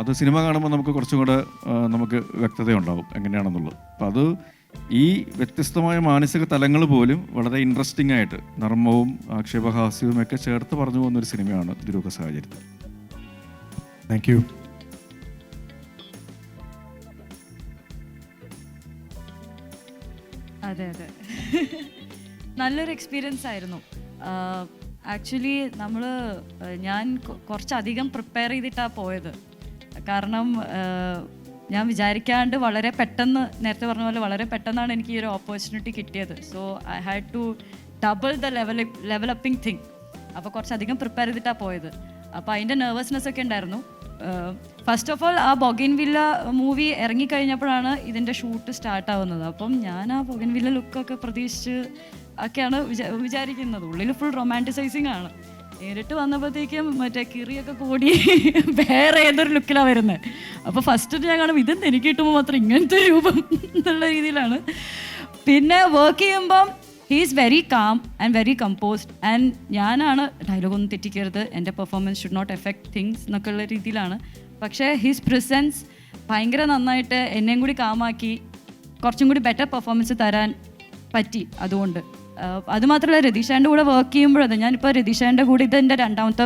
[SPEAKER 1] അത് സിനിമ കാണുമ്പോൾ നമുക്ക് കുറച്ചും കൂടെ നമുക്ക് വ്യക്തതയുണ്ടാവും എങ്ങനെയാണെന്നുള്ളത്. അപ്പം അത് ഈ വ്യത്യസ്തമായ മാനസിക തലങ്ങൾ പോലും വളരെ ഇൻട്രസ്റ്റിംഗ് ആയിട്ട് നർമ്മവും ആക്ഷേപഹാസ്യവും ഒക്കെ ചേർത്ത് പറഞ്ഞു പോകുന്നൊരു സിനിമയാണ് ദുരൂഹ സാഹചര്യം.
[SPEAKER 2] Thank you.
[SPEAKER 6] അതെ അതെ നല്ലൊരു എക്സ്പീരിയൻസ് ആയിരുന്നു. ആക്ച്വലി ഞാൻ കുറച്ചധികം പ്രിപ്പയർ ചെയ്തിട്ടാണ് പോയത്. കാരണം ഞാൻ വിചാരിക്കാണ്ട് വളരെ പെട്ടെന്ന്, നേരത്തെ പറഞ്ഞ പോലെ വളരെ പെട്ടെന്നാണ് എനിക്ക് ഈ ഒരു ഓപ്പർച്യൂണിറ്റി കിട്ടിയത്. So I had to double the level upping thing. അപ്പോൾ കുറച്ചധികം പ്രിപ്പയർ ചെയ്തിട്ടാണ് പോയത്. അപ്പോൾ അതിൻ്റെ നെർവസ്നെസ് ഒക്കെ ഉണ്ടായിരുന്നു. ഫസ്റ്റ് ഓഫ് ഓൾ ആ ബൊഗൈൻവില്ല മൂവി ഇറങ്ങിക്കഴിഞ്ഞപ്പോഴാണ് ഇതിൻ്റെ ഷൂട്ട് സ്റ്റാർട്ടാവുന്നത്. അപ്പം ഞാൻ ആ ബൊഗൈൻവില്ല ലുക്കൊക്കെ പ്രതീക്ഷിച്ച് ഒക്കെയാണ് വിചാരിക്കുന്നത്. ഉള്ളിൽ ഫുൾ റൊമാൻറ്റിസൈസിങ് ആണ്. നേരിട്ട് വന്നപ്പോഴത്തേക്കും മറ്റേ കിറിയൊക്കെ കൂടി വേറെ ഏതൊരു ലുക്കിലാണ് വരുന്നത്. അപ്പോൾ ഫസ്റ്റ് ഞാൻ കാണും ഇതെന്ത് എനിക്ക് കിട്ടുമ്പോൾ മാത്രം ഇങ്ങനത്തെ രൂപം എന്നുള്ള രീതിയിലാണ്. പിന്നെ വർക്ക് ചെയ്യുമ്പം he is very calm and very composed. And ഞാനാണ് ഡയലോഗൊന്നും തെറ്റിക്കരുത്, എൻ്റെ performance should not effect things എന്നൊക്കെയുള്ള രീതിയിലാണ്. പക്ഷേ ഹിസ് പ്രസൻസ് ഭയങ്കര നന്നായിട്ട് എന്നെയും കൂടി കാമാക്കി കുറച്ചും കൂടി ബെറ്റർ പെർഫോമൻസ് തരാൻ പറ്റി. അതുകൊണ്ട് അതുമാത്രമല്ല, രതീഷേൻ്റെ കൂടെ വർക്ക് ചെയ്യുമ്പോഴത് ഞാനിപ്പോൾ രതീഷേൻ്റെ കൂടെ ഇതെൻ്റെ രണ്ടാമത്തെ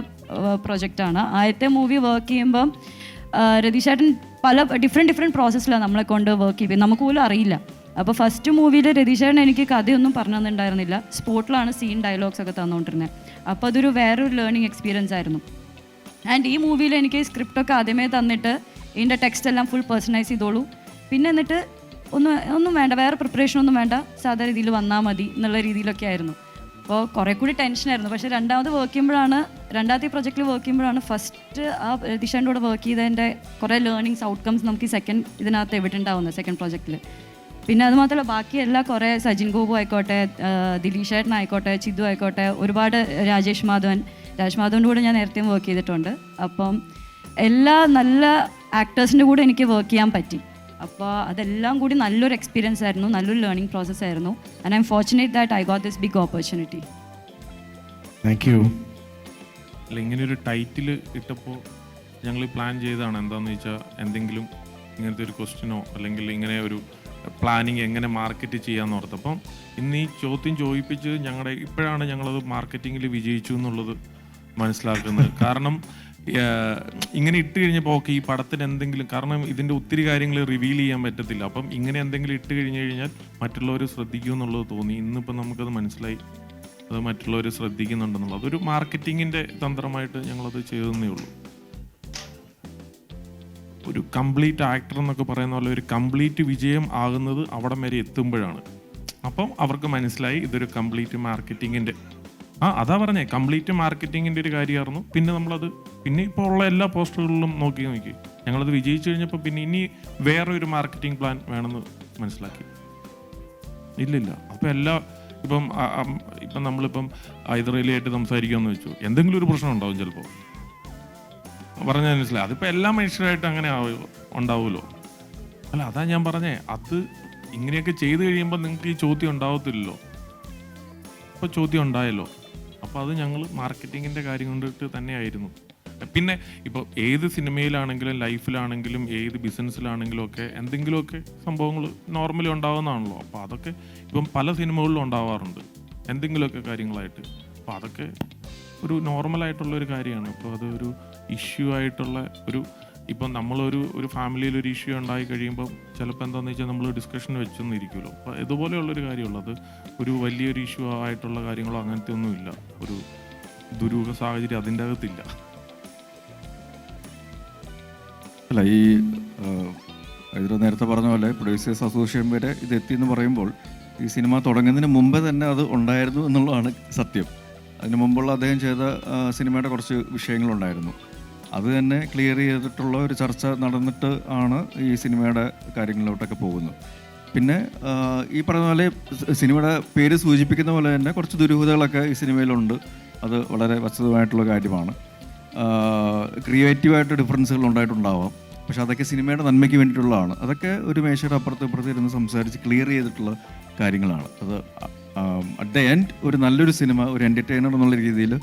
[SPEAKER 6] പ്രൊജക്റ്റാണ്. ആദ്യത്തെ മൂവി വർക്ക് ചെയ്യുമ്പം രതീഷേട്ടൻ പല ഡിഫറെൻറ്റ് പ്രോസസ്സിലാണ് നമ്മളെ കൊണ്ട് വർക്ക് ചെയ്യും, നമുക്ക് പോലും അറിയില്ല. അപ്പോൾ ഫസ്റ്റ് മൂവിയിൽ രതീഷേട്ടൻ എനിക്ക് കഥയൊന്നും പറഞ്ഞു തന്നിട്ടുണ്ടായിരുന്നില്ല. സ്പോട്ടിലാണ് സീൻ ഡയലോഗ്സ് ഒക്കെ തന്നുകൊണ്ടിരുന്നത്. അപ്പോൾ അതൊരു വേറൊരു ലേണിംഗ് എക്സ്പീരിയൻസ് ആയിരുന്നു. ആൻഡ് ഈ മൂവിയിൽ എനിക്ക് സ്ക്രിപ്റ്റൊക്കെ ആദ്യമേ തന്നിട്ട് ഇതിൻ്റെ ടെക്സ്റ്റ് എല്ലാം ഫുൾ പേഴ്സണൈസ് ചെയ്തോളൂ, പിന്നെ എന്നിട്ട് ഒന്നും വേണ്ട, വേറെ പ്രിപ്പറേഷൻ ഒന്നും വേണ്ട, സാധാരണ രീതിയിൽ വന്നാൽ മതി എന്നുള്ള രീതിയിലൊക്കെ ആയിരുന്നു. അപ്പോൾ കുറേ കൂടി ടെൻഷനായിരുന്നു. പക്ഷേ രണ്ടാമത്തെ പ്രൊജക്റ്റിൽ വർക്ക് ചെയ്യുമ്പോഴാണ് ഫസ്റ്റ് ആ രതീഷേൻ്റെ കൂടെ വർക്ക് ചെയ്തതിൻ്റെ കുറേ ലേണിങ്സ് ഔട്ട്കംസ് നമുക്ക് ഈ ഇതിനകത്ത് എവിഡൻ്റ് ആവുന്നത് സെക്കൻഡ് പ്രൊജക്റ്റിൽ. പിന്നെ അതുമാത്രമല്ല ബാക്കി എല്ലാ കുറേ സജിൻ ഗോപു ആയിക്കോട്ടെ, ദിലീഷേട്ടൻ ആയിക്കോട്ടെ, ചിതു ആയിക്കോട്ടെ, ഒരുപാട് രാജേഷ് മാധവൻ്റെ കൂടെ ഞാൻ നേരത്തെയും വർക്ക് ചെയ്തിട്ടുണ്ട്. അപ്പം എല്ലാ നല്ല ആക്ടേഴ്സിൻ്റെ കൂടെ എനിക്ക് വർക്ക് ചെയ്യാൻ പറ്റി. അപ്പോൾ അതെല്ലാം കൂടി നല്ലൊരു എക്സ്പീരിയൻസ് ആയിരുന്നു, നല്ലൊരു ലേണിംഗ് പ്രോസസ്സ് ആയിരുന്നു. And I am fortunate that I got this big opportunity.
[SPEAKER 2] Thank you.
[SPEAKER 5] അല്ല, ഇങ്ങനെയൊരു ടൈറ്റിൽ ഇട്ടപ്പോൾ ഞങ്ങൾ പ്ലാൻ ചെയ്തതാണ് എന്താണെന്ന് വെച്ചാൽ എന്തെങ്കിലും ഇങ്ങനത്തെ ഒരു ക്വസ്റ്റ്യനോ അല്ലെങ്കിൽ ഇങ്ങനെ ഒരു പ്ലാനിങ് എങ്ങനെ മാർക്കറ്റ് ചെയ്യാമെന്ന് ഓർത്ത്. അപ്പം ഇന്ന് ഈ ചോദ്യം ചോദിപ്പിച്ച് ഇപ്പോഴാണ് ഞങ്ങളത് മാർക്കറ്റിങ്ങിൽ വിജയിച്ചു എന്നുള്ളത് മനസ്സിലാക്കുന്നത്. കാരണം ഇങ്ങനെ ഇട്ട് കഴിഞ്ഞപ്പോൾ ഓക്കെ ഈ പടത്തിന് എന്തെങ്കിലും, കാരണം ഇതിൻ്റെ ഒത്തിരി കാര്യങ്ങൾ റിവീൽ ചെയ്യാൻ പറ്റത്തില്ല. അപ്പം ഇങ്ങനെ എന്തെങ്കിലും ഇട്ട് കഴിഞ്ഞ് കഴിഞ്ഞാൽ മറ്റുള്ളവർ ശ്രദ്ധിക്കും എന്നുള്ളത് തോന്നി. ഇന്നിപ്പോൾ നമുക്കത് മനസ്സിലായി, അത് മറ്റുള്ളവർ ശ്രദ്ധിക്കുന്നുണ്ടെന്നുള്ളത്. അതൊരു മാർക്കറ്റിങ്ങിൻ്റെ തന്ത്രമായിട്ട് ഞങ്ങളത് ചെയ്തതേ ഉള്ളൂ. ഒരു കംപ്ലീറ്റ് ആക്ടർ എന്നൊക്കെ പറയുന്ന പോലെ ഒരു കംപ്ലീറ്റ് വിജയം ആകുന്നത് അവിടം വരെ എത്തുമ്പോഴാണ്. അപ്പം അവർക്ക് മനസ്സിലായി ഇതൊരു കംപ്ലീറ്റ് മാർക്കറ്റിങ്ങിൻ്റെ അതാ പറഞ്ഞേ, കംപ്ലീറ്റ് മാർക്കറ്റിങ്ങിൻ്റെ ഒരു കാര്യമായിരുന്നു. പിന്നെ നമ്മളത് പിന്നെ ഇപ്പോൾ ഉള്ള എല്ലാ പോസ്റ്ററുകളിലും നോക്കി ഞങ്ങളത് വിജയിച്ചു കഴിഞ്ഞപ്പോൾ പിന്നെ ഇനി വേറെ ഒരു മാർക്കറ്റിംഗ് പ്ലാൻ വേണമെന്ന് മനസ്സിലാക്കി. ഇല്ലില്ല. അപ്പോൾ ഇപ്പം നമ്മളിപ്പം ഹൈദരാലിയായിട്ട് സംസാരിക്കാമെന്ന് വെച്ചു, എന്തെങ്കിലും ഒരു പ്രശ്നം ഉണ്ടാവും ചിലപ്പോൾ, പറഞ്ഞാൽ മനസ്സിലായി. അതിപ്പോൾ എല്ലാ മനുഷ്യരായിട്ട് അങ്ങനെ ഉണ്ടാവുമല്ലോ. അല്ല, അതാ ഞാൻ പറഞ്ഞേ, അത് ഇങ്ങനെയൊക്കെ ചെയ്ത് കഴിയുമ്പോൾ നിങ്ങൾക്ക് ഈ ചോദ്യം ഉണ്ടാവത്തില്ലല്ലോ. അപ്പോൾ ചോദ്യം ഉണ്ടായല്ലോ. അപ്പോൾ അത് ഞങ്ങൾ മാർക്കറ്റിങ്ങിൻ്റെ കാര്യം കൊണ്ടിട്ട് തന്നെയായിരുന്നു. പിന്നെ ഇപ്പോൾ ഏത് സിനിമയിലാണെങ്കിലും ലൈഫിലാണെങ്കിലും ഏത് ബിസിനസ്സിലാണെങ്കിലും ഒക്കെ എന്തെങ്കിലുമൊക്കെ സംഭവങ്ങൾ നോർമലി ഉണ്ടാവുന്നതാണല്ലോ. അപ്പോൾ അതൊക്കെ ഇപ്പം പല സിനിമകളിലും ഉണ്ടാവാറുണ്ട് എന്തെങ്കിലുമൊക്കെ കാര്യങ്ങളായിട്ട്. അപ്പോൾ അതൊക്കെ ഒരു നോർമലായിട്ടുള്ളൊരു കാര്യമാണ്. അപ്പോൾ അത് ഒരു ഇഷ്യൂ ആയിട്ടുള്ള ഇപ്പം നമ്മളൊരു ഫാമിലിയിൽ ഒരു ഇഷ്യൂ ഉണ്ടായി കഴിയുമ്പം ചിലപ്പോൾ എന്താണെന്ന് വെച്ചാൽ നമ്മൾ ഡിസ്കഷന് വെച്ചൊന്നും ഇരിക്കുമല്ലോ. അപ്പോൾ ഇതുപോലെയുള്ളൊരു കാര്യമുള്ളൂ. അത് ഒരു വലിയൊരു ഇഷ്യൂ ആയിട്ടുള്ള കാര്യങ്ങളോ അങ്ങനത്തെ ഒന്നുമില്ല. ഒരു ദുരൂഹ സാഹചര്യം അതിൻ്റെ അകത്തില്ല.
[SPEAKER 1] അല്ല, ഈ നേരത്തെ പറഞ്ഞ പോലെ പ്രൊഡ്യൂസേഴ്സ് അസോസിയേഷൻ വരെ ഇത് എത്തിയെന്ന് പറയുമ്പോൾ ഈ സിനിമ തുടങ്ങുന്നതിന് മുമ്പ് തന്നെ അത് ഉണ്ടായിരുന്നു എന്നുള്ളതാണ് സത്യം. അതിന് മുമ്പുള്ള അദ്ദേഹം ചെയ്ത സിനിമയുടെ കുറച്ച് വിഷയങ്ങളുണ്ടായിരുന്നു. അത് തന്നെ ക്ലിയർ ചെയ്തിട്ടുള്ള ഒരു ചർച്ച നടന്നിട്ട് ആണ് ഈ സിനിമയുടെ കാര്യങ്ങളിലോട്ടൊക്കെ പോകുന്നത്. പിന്നെ ഈ പറഞ്ഞ പോലെ സിനിമയുടെ പേര് സൂചിപ്പിക്കുന്ന പോലെ തന്നെ കുറച്ച് ദുരൂഹതകളൊക്കെ ഈ സിനിമയിലുണ്ട്. അത് വളരെ വസ്തുതമായിട്ടുള്ള കാര്യമാണ്. ക്രിയേറ്റീവായിട്ട് ഡിഫറൻസുകൾ ഉണ്ടായിട്ടുണ്ടാവാം, പക്ഷെ അതൊക്കെ സിനിമയുടെ നന്മയ്ക്ക് വേണ്ടിയിട്ടുള്ളതാണ്. അതൊക്കെ ഒരു മേശയുടെ അപ്പുറത്ത് ഇപ്പുറത്ത് ഇരുന്ന് സംസാരിച്ച് ക്ലിയർ ചെയ്തിട്ടുള്ള കാര്യങ്ങളാണ്. അത് അറ്റ് ദ എൻഡ് ഒരു നല്ലൊരു സിനിമ, ഒരു എൻ്റർടൈനർ എന്നുള്ള രീതിയിൽ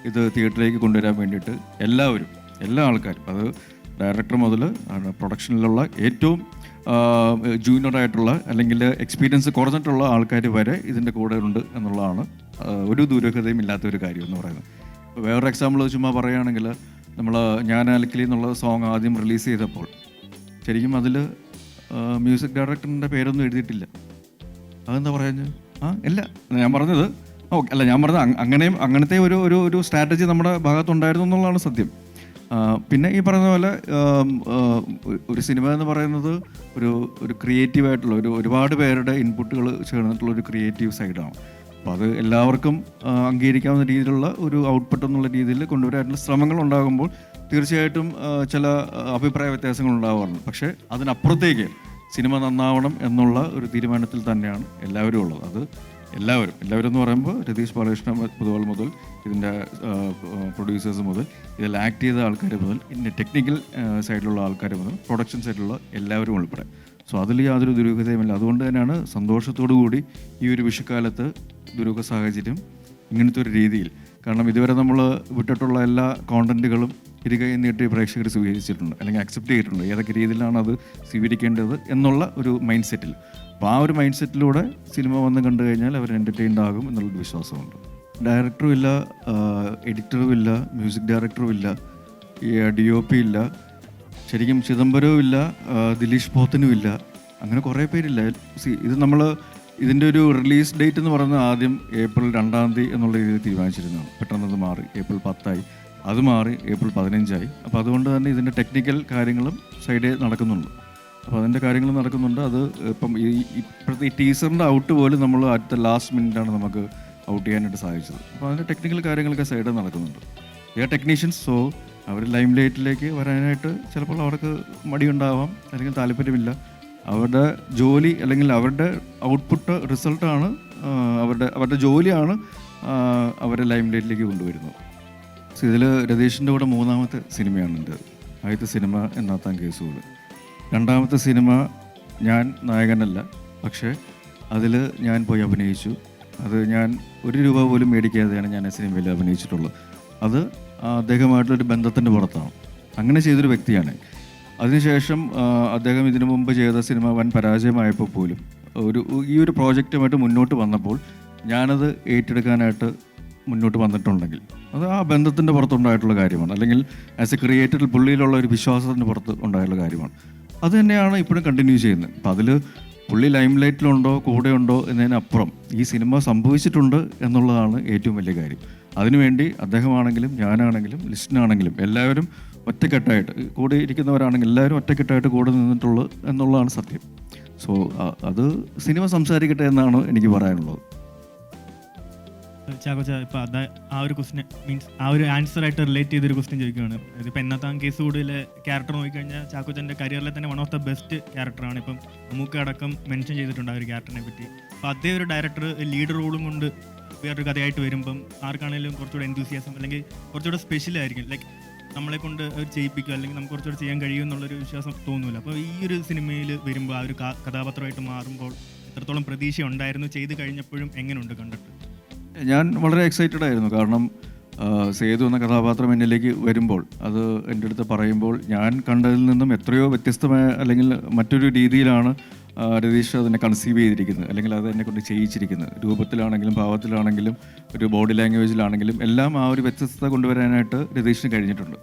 [SPEAKER 1] ഇത് തിയേറ്ററിലേക്ക് കൊണ്ടുവരാൻ വേണ്ടിയിട്ട് എല്ലാ ആൾക്കാരും, അത് ഡയറക്ടർ മുതൽ പ്രൊഡക്ഷനിലുള്ള ഏറ്റവും ജൂനിയറായിട്ടുള്ള അല്ലെങ്കിൽ എക്സ്പീരിയൻസ് കുറഞ്ഞിട്ടുള്ള ആൾക്കാർ വരെ ഇതിൻ്റെ കൂടെ ഉണ്ട് എന്നുള്ളതാണ് ഒരു ദുരൂഹതയും ഇല്ലാത്തൊരു കാര്യം എന്ന് പറയുന്നത്. വേറൊരു എക്സാമ്പിൾ ചുമ്മാ പറയുകയാണെങ്കിൽ, നമ്മൾ ഞാൻ അലക്കലി എന്നുള്ള സോങ് ആദ്യം റിലീസ് ചെയ്തപ്പോൾ ശരിക്കും അതിൽ മ്യൂസിക് ഡയറക്ടറിൻ്റെ പേരൊന്നും എഴുതിയിട്ടില്ല. അതെന്താ പറയുന്നത്? ഇല്ല, ഞാൻ പറഞ്ഞത് അങ്ങനത്തെ ഒരു സ്ട്രാറ്റജി നമ്മുടെ ഭാഗത്തുണ്ടായിരുന്നു എന്നുള്ളതാണ് സത്യം. പിന്നെ ഈ പറയുന്ന പോലെ ഒരു സിനിമ എന്ന് പറയുന്നത് ഒരു ക്രിയേറ്റീവായിട്ടുള്ള ഒരുപാട് പേരുടെ ഇൻപുട്ടുകൾ ചേർന്നിട്ടുള്ള ഒരു ക്രിയേറ്റീവ് സൈഡാണ്. അപ്പോൾ അത് എല്ലാവർക്കും അംഗീകരിക്കാവുന്ന രീതിയിലുള്ള ഒരു ഔട്ട്പുട്ട് എന്നുള്ള രീതിയിൽ കൊണ്ടുവരാനുള്ള ശ്രമങ്ങൾ ഉണ്ടാകുമ്പോൾ തീർച്ചയായിട്ടും ചില അഭിപ്രായ വ്യത്യാസങ്ങൾ ഉണ്ടാവാറുണ്ട്. പക്ഷേ അതിനപ്പുറത്തേക്ക് സിനിമ നന്നാവണം എന്നുള്ള ഒരു തീരുമാനത്തിൽ തന്നെയാണ് എല്ലാവരും ഉള്ളത്. അത് എല്ലാവരും എന്ന് പറയുമ്പോൾ രതീഷ് ബാലകൃഷ്ണ മുതൽ ഇതിൻ്റെ പ്രൊഡ്യൂസേഴ്സ് മുതൽ ഇതിൽ ആക്ട് ചെയ്ത ആൾക്കാർ മുതൽ ഇതിൻ്റെ ടെക്നിക്കൽ സൈഡിലുള്ള ആൾക്കാർ മുതൽ പ്രൊഡക്ഷൻ സൈഡിലുള്ള എല്ലാവരും ഉൾപ്പെടെ. സോ അതിൽ യാതൊരു ദുരൂഹതയുമില്ല. അതുകൊണ്ട് തന്നെയാണ് സന്തോഷത്തോടു കൂടി ഈ ഒരു വിഷുക്കാലത്ത് ദുരൂഹ സാഹചര്യം ഇങ്ങനത്തെ ഒരു രീതിയിൽ, കാരണം ഇതുവരെ നമ്മൾ വിട്ടിട്ടുള്ള എല്ലാ കോണ്ടന്റുകളും ഇരുകൈ നീട്ടി പ്രേക്ഷകർ സ്വീകരിച്ചിട്ടുണ്ട് അല്ലെങ്കിൽ അക്സെപ്റ്റ് ചെയ്തിട്ടുണ്ട്. ഏതൊക്കെ രീതിയിലാണ് അത് സ്വീകരിക്കേണ്ടത് എന്നുള്ള ഒരു മൈൻഡ് സെറ്റിൽ. അപ്പോൾ ആ ഒരു മൈൻഡ് സെറ്റിലൂടെ സിനിമ വന്ന് കണ്ടു കഴിഞ്ഞാൽ അവർ എൻ്റർടൈൻഡ് ആകും എന്നുള്ളൊരു വിശ്വാസമുണ്ട്. ഡയറക്ടറും ഇല്ല, എഡിറ്ററും ഇല്ല, മ്യൂസിക് ഡയറക്ടറും ഇല്ല, DOP ഇല്ല, ശരിക്കും ചിദംബരവും ഇല്ല, ദിലീഷ് പോത്തനും ഇല്ല, അങ്ങനെ കുറേ പേരില്ല. ഇത് നമ്മൾ ഇതിൻ്റെ ഒരു റിലീസ് ഡേറ്റ് എന്ന് പറയുന്നത് ആദ്യം ഏപ്രിൽ 2 എന്നുള്ള രീതിയിൽ തീരുമാനിച്ചിരുന്നതാണ്. പെട്ടെന്നത് മാറി ഏപ്രിൽ 10 അത് മാറി ഏപ്രിൽ 15. അപ്പോൾ അതുകൊണ്ട് തന്നെ ഇതിൻ്റെ ടെക്നിക്കൽ കാര്യങ്ങളും സൈഡേ നടക്കുന്നുണ്ട്. അപ്പോൾ അതിൻ്റെ കാര്യങ്ങൾ നടക്കുന്നുണ്ട്. അത് ഇപ്പം ഇപ്പോഴത്തെ ഈ ടീസറിൻ്റെ ഔട്ട് പോലും നമ്മൾ അടുത്ത ലാസ്റ്റ് മിനിറ്റാണ് നമുക്ക് ഔട്ട് ചെയ്യാനായിട്ട് സാധിച്ചത്. അപ്പോൾ അതിൻ്റെ ടെക്നിക്കൽ കാര്യങ്ങളൊക്കെ സൈഡിൽ നടക്കുന്നുണ്ട്. ടെക്നീഷ്യൻസ്, സോ അവർ ലൈം ലൈറ്റിലേക്ക് വരാനായിട്ട് ചിലപ്പോൾ അവർക്ക് മടിയുണ്ടാവാം അല്ലെങ്കിൽ താല്പര്യമില്ല. അവരുടെ ജോലി അല്ലെങ്കിൽ അവരുടെ ഔട്ട്പുട്ട് റിസൾട്ടാണ് അവരുടെ ജോലിയാണ് അവരെ ലൈം ലൈറ്റിലേക്ക് കൊണ്ടുവരുന്നത്. സോ ഇതിൽ രതീഷിൻ്റെ കൂടെ 3ാമത്തെ സിനിമയാണ് എൻ്റെ. ആദ്യത്തെ സിനിമ എന്നാത്താൻ കേസുകൾ, 2ാമത്തെ സിനിമ ഞാൻ നായകനല്ല, പക്ഷേ അതിൽ ഞാൻ പോയി അഭിനയിച്ചു. അത് ഞാൻ 1 രൂപ പോലും മേടിക്കാതെയാണ് ഞാൻ ആ സിനിമയിൽ അഭിനയിച്ചിട്ടുള്ളത്. അത് അദ്ദേഹമായിട്ടുള്ളൊരു ബന്ധത്തിൻ്റെ പുറത്താണ്. അങ്ങനെ ചെയ്തൊരു വ്യക്തിയാണ്. അതിനുശേഷം അദ്ദേഹം ഇതിനു മുമ്പ് ചെയ്ത സിനിമ വൻ പരാജയമായപ്പോൾ പോലും ഈ ഒരു പ്രോജക്റ്റുമായിട്ട് മുന്നോട്ട് വന്നപ്പോൾ ഞാനത് ഏറ്റെടുക്കാനായിട്ട് മുന്നോട്ട് വന്നിട്ടുണ്ടെങ്കിൽ അത് ആ ബന്ധത്തിൻ്റെ പുറത്തുണ്ടായിട്ടുള്ള കാര്യമാണ്, അല്ലെങ്കിൽ ആസ് എ ക്രിയേറ്ററിൽ പുള്ളിയിലുള്ള ഒരു വിശ്വാസത്തിൻ്റെ പുറത്ത് ഉണ്ടായിട്ടുള്ള കാര്യമാണ്. അത് തന്നെയാണ് ഇപ്പോഴും കണ്ടിന്യൂ ചെയ്യുന്നത്. അപ്പം അതിൽ പുള്ളി ലൈം ലൈറ്റിലുണ്ടോ കൂടെയുണ്ടോ എന്നതിനപ്പുറം ഈ സിനിമ സംഭവിച്ചിട്ടുണ്ട് എന്നുള്ളതാണ് ഏറ്റവും വലിയ കാര്യം. അതിനുവേണ്ടി അദ്ദേഹമാണെങ്കിലും ഞാനാണെങ്കിലും ലിസ്റ്റിനാണെങ്കിലും എല്ലാവരും ഒറ്റക്കെട്ടായിട്ട് കൂടെ ഇരിക്കുന്നവരാണെങ്കിൽ എല്ലാവരും ഒറ്റക്കെട്ടായിട്ട് കൂടെ നിന്നിട്ടുള്ളൂ എന്നുള്ളതാണ് സത്യം. സോ അത് സിനിമ സംസാരിക്കട്ടെ എന്നാണ് എനിക്ക് പറയാനുള്ളത്.
[SPEAKER 7] ചാക്കോച്ച ഇപ്പോൾ അത് ആ ഒരു ക്വസ്റ്റിന് മീൻസ് ആ ഒരു ആൻസറായിട്ട് റിലേറ്റ് ചെയ്തൊരു ക്വസ്റ്റ്യൻ ചോദിക്കുകയാണ്. ഇതിപ്പോൾ എന്നത്താം കേസ് കൂടുതലെ ക്യാരക്ടർ നോക്കിക്കഴിഞ്ഞാൽ ചാക്കോച്ചൻ്റെ കരിയറിലെ തന്നെ വൺ ഓഫ് ദ ബെസ്റ്റ് ക്യാരക്ടറാണ്. ഇപ്പം നമുക്ക് അടക്കം മെൻഷൻ ചെയ്തിട്ടുണ്ട് ആ ഒരു ക്യാരക്ടറിനെ പറ്റി. അപ്പോൾ അതേ ഒരു ഡയറക്ടർ ലീഡ് റോളും കൊണ്ട് വേറൊരു കഥയായിട്ട് വരുമ്പം ആർക്കാണെങ്കിലും കുറച്ചുകൂടെ എന്തൂസിയാസം അല്ലെങ്കിൽ കുറച്ചുകൂടെ സ്പെഷ്യൽ ആയിരിക്കും. ലൈക്ക് നമ്മളെ കൊണ്ട് അത് ചെയ്യിപ്പിക്കുക അല്ലെങ്കിൽ നമുക്ക് കുറച്ചുകൂടെ ചെയ്യാൻ കഴിയും എന്നുള്ളൊരു വിശ്വാസം തോന്നുന്നില്ല. അപ്പോൾ ഈ ഒരു സിനിമയിൽ വരുമ്പോൾ ആ ഒരു കഥാപാത്രമായിട്ട് മാറുമ്പോൾ എത്രത്തോളം പ്രതീക്ഷ ഉണ്ടായിരുന്നു, ചെയ്ത് കഴിഞ്ഞപ്പോഴും എങ്ങനെയുണ്ട് കണ്ടിട്ട്?
[SPEAKER 1] ഞാൻ വളരെ എക്സൈറ്റഡ് ആയിരുന്നു. കാരണം സേതു എന്ന കഥാപാത്രം എന്നിലേക്ക് വരുമ്പോൾ അത് എൻ്റെ അടുത്ത് പറയുമ്പോൾ ഞാൻ കണ്ടതിൽ നിന്നും എത്രയോ വ്യത്യസ്തമായ അല്ലെങ്കിൽ മറ്റൊരു രീതിയിലാണ് രതീഷ് അതിനെ കൺസീവ് ചെയ്തിരിക്കുന്നത്, അല്ലെങ്കിൽ അത് എന്നെ കൊണ്ട് ചെയ്യിച്ചിരിക്കുന്നത്. രൂപത്തിലാണെങ്കിലും ഭാവത്തിലാണെങ്കിലും ഒരു ബോഡി ലാംഗ്വേജിലാണെങ്കിലും എല്ലാം ആ ഒരു വ്യത്യസ്തത കൊണ്ടുവരാനായിട്ട് രതീഷിന് കഴിഞ്ഞിട്ടുണ്ട്.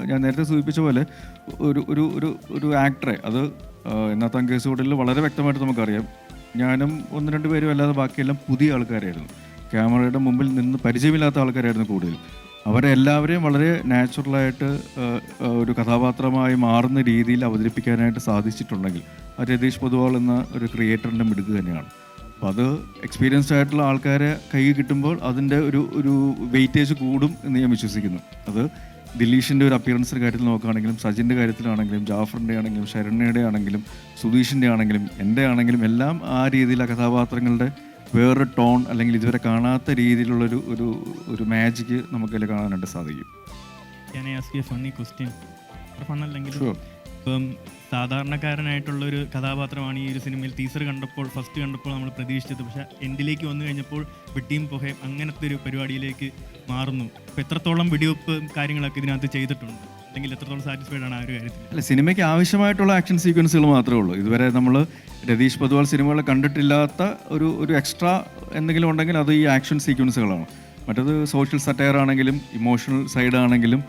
[SPEAKER 1] ഞാൻ നേരത്തെ സൂചിപ്പിച്ച പോലെ ഒരു ഒരു ഒരു ഒരു ആക്ടറെ അത് എന്നത്താം കേസ് കൂടുതൽ വളരെ വ്യക്തമായിട്ട് നമുക്കറിയാം. ഞാനും 1-2 പേരും അല്ലാതെ ബാക്കിയെല്ലാം പുതിയ ആൾക്കാരായിരുന്നു. ക്യാമറയുടെ മുമ്പിൽ നിന്ന് പരിചയമില്ലാത്ത ആൾക്കാരായിരുന്നു കൂടുതൽ. അവരെ എല്ലാവരെയും വളരെ നാച്ചുറലായിട്ട് ഒരു കഥാപാത്രമായി മാറുന്ന രീതിയിൽ അവതരിപ്പിക്കാനായിട്ട് സാധിച്ചിട്ടുണ്ടെങ്കിൽ അത് രതീഷ് പൊതുവാൾ എന്ന ഒരു ക്രിയേറ്ററിൻ്റെ മിടുക്ക് തന്നെയാണ്. അപ്പോൾ അത് എക്സ്പീരിയൻസ്ഡ് ആയിട്ടുള്ള ആൾക്കാരെ കൈ കിട്ടുമ്പോൾ അതിൻ്റെ ഒരു വെയിറ്റേജ് കൂടും എന്ന് ഞാൻ വിശ്വസിക്കുന്നു. അത് ദിലീഷിൻ്റെ ഒരു അപ്പിയറൻസിൻ്റെ കാര്യത്തിൽ നോക്കുകയാണെങ്കിലും സജിൻ്റെ കാര്യത്തിലാണെങ്കിലും ജാഫറിൻ്റെ ആണെങ്കിലും ശരണ്യയുടെ ആണെങ്കിലും സുധീഷിൻ്റെ ആണെങ്കിലും എൻ്റെ ആണെങ്കിലും എല്ലാം ആ രീതിയിൽ ആ കഥാപാത്രങ്ങളുടെ വേറൊരു ടോൺ അല്ലെങ്കിൽ ഇതുവരെ കാണാത്ത രീതിയിലുള്ളൊരു ഒരു ഒരു മാജിക്ക് നമുക്കതിൽ കാണാനായിട്ട് സാധിക്കും.
[SPEAKER 7] ഫണ്ണി ക്വസ്റ്റ്യൻ ഫണ്ണല്ലെങ്കിലും ഇപ്പം സാധാരണക്കാരനായിട്ടുള്ളൊരു കഥാപാത്രമാണ് ഈ ഒരു സിനിമയിൽ ടീസർ കണ്ടപ്പോൾ ഫസ്റ്റ് കണ്ടപ്പോൾ നമ്മൾ പ്രതീക്ഷിച്ചത്. പക്ഷേ എൻഡിലേക്ക് വന്നു കഴിഞ്ഞപ്പോൾ വെട്ടിയും പുകയും അങ്ങനത്തെ ഒരു പരിപാടിയിലേക്ക് മാറുന്നു. അപ്പോൾ എത്രത്തോളം വെടിവെപ്പ് കാര്യങ്ങളൊക്കെ ഇതിനകത്ത് ചെയ്തിട്ടുണ്ട്, അല്ലെങ്കിൽ എത്രത്തോളം സാറ്റിസ്ഫൈഡ് ആണ് ആ ഒരു കാര്യത്തിൽ?
[SPEAKER 1] അല്ല, സിനിമയ്ക്ക് ആവശ്യമായിട്ടുള്ള ആക്ഷൻ സീക്വൻസുകൾ മാത്രമേ ഉള്ളൂ. ഇതുവരെ നമ്മൾ രതീഷ് പൊതുവാൾ സിനിമകൾ കണ്ടിട്ടില്ലാത്ത ഒരു എക്സ്ട്രാ എന്തെങ്കിലും ഉണ്ടെങ്കിൽ അത് ഈ ആക്ഷൻ സീക്വൻസുകളാണ്. മറ്റത് സോഷ്യൽ സറ്റയർ ആണെങ്കിലും ഇമോഷണൽ സൈഡാണെങ്കിലും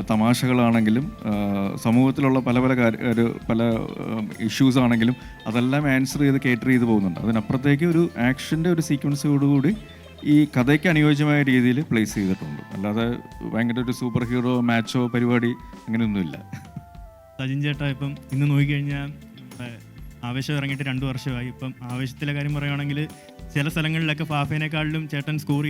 [SPEAKER 1] തമാശകളാണെങ്കിലും സമൂഹത്തിലുള്ള പല ഇഷ്യൂസ് ആണെങ്കിലും അതെല്ലാം ആൻസർ ചെയ്ത് കേറ്റർ ചെയ്ത് പോകുന്നുണ്ട്. അതിനപ്പുറത്തേക്ക് ഒരു ആക്ഷൻ്റെ ഒരു സീക്വൻസോടുകൂടി ഈ കഥയ്ക്ക് അനുയോജ്യമായ രീതിയിൽ പ്ലേസ് ചെയ്തിട്ടുണ്ട്. അല്ലാതെ ഭയങ്കര ഒരു സൂപ്പർ ഹീറോ മാച്ചോ പരിപാടി അങ്ങനെയൊന്നുമില്ല.
[SPEAKER 7] സജിൻ ചേട്ടാ, ഇപ്പം ഇന്ന് നോക്കിക്കഴിഞ്ഞാൽ ആവേശം ഇറങ്ങിയിട്ട് 2 വർഷമായി. ഇപ്പം ആവേശത്തിലെ കാര്യം പറയുകയാണെങ്കിൽ ചില സ്ഥലങ്ങളിലൊക്കെ ഫാഫേനേക്കാളിലും ചേട്ടൻ സ്കോർ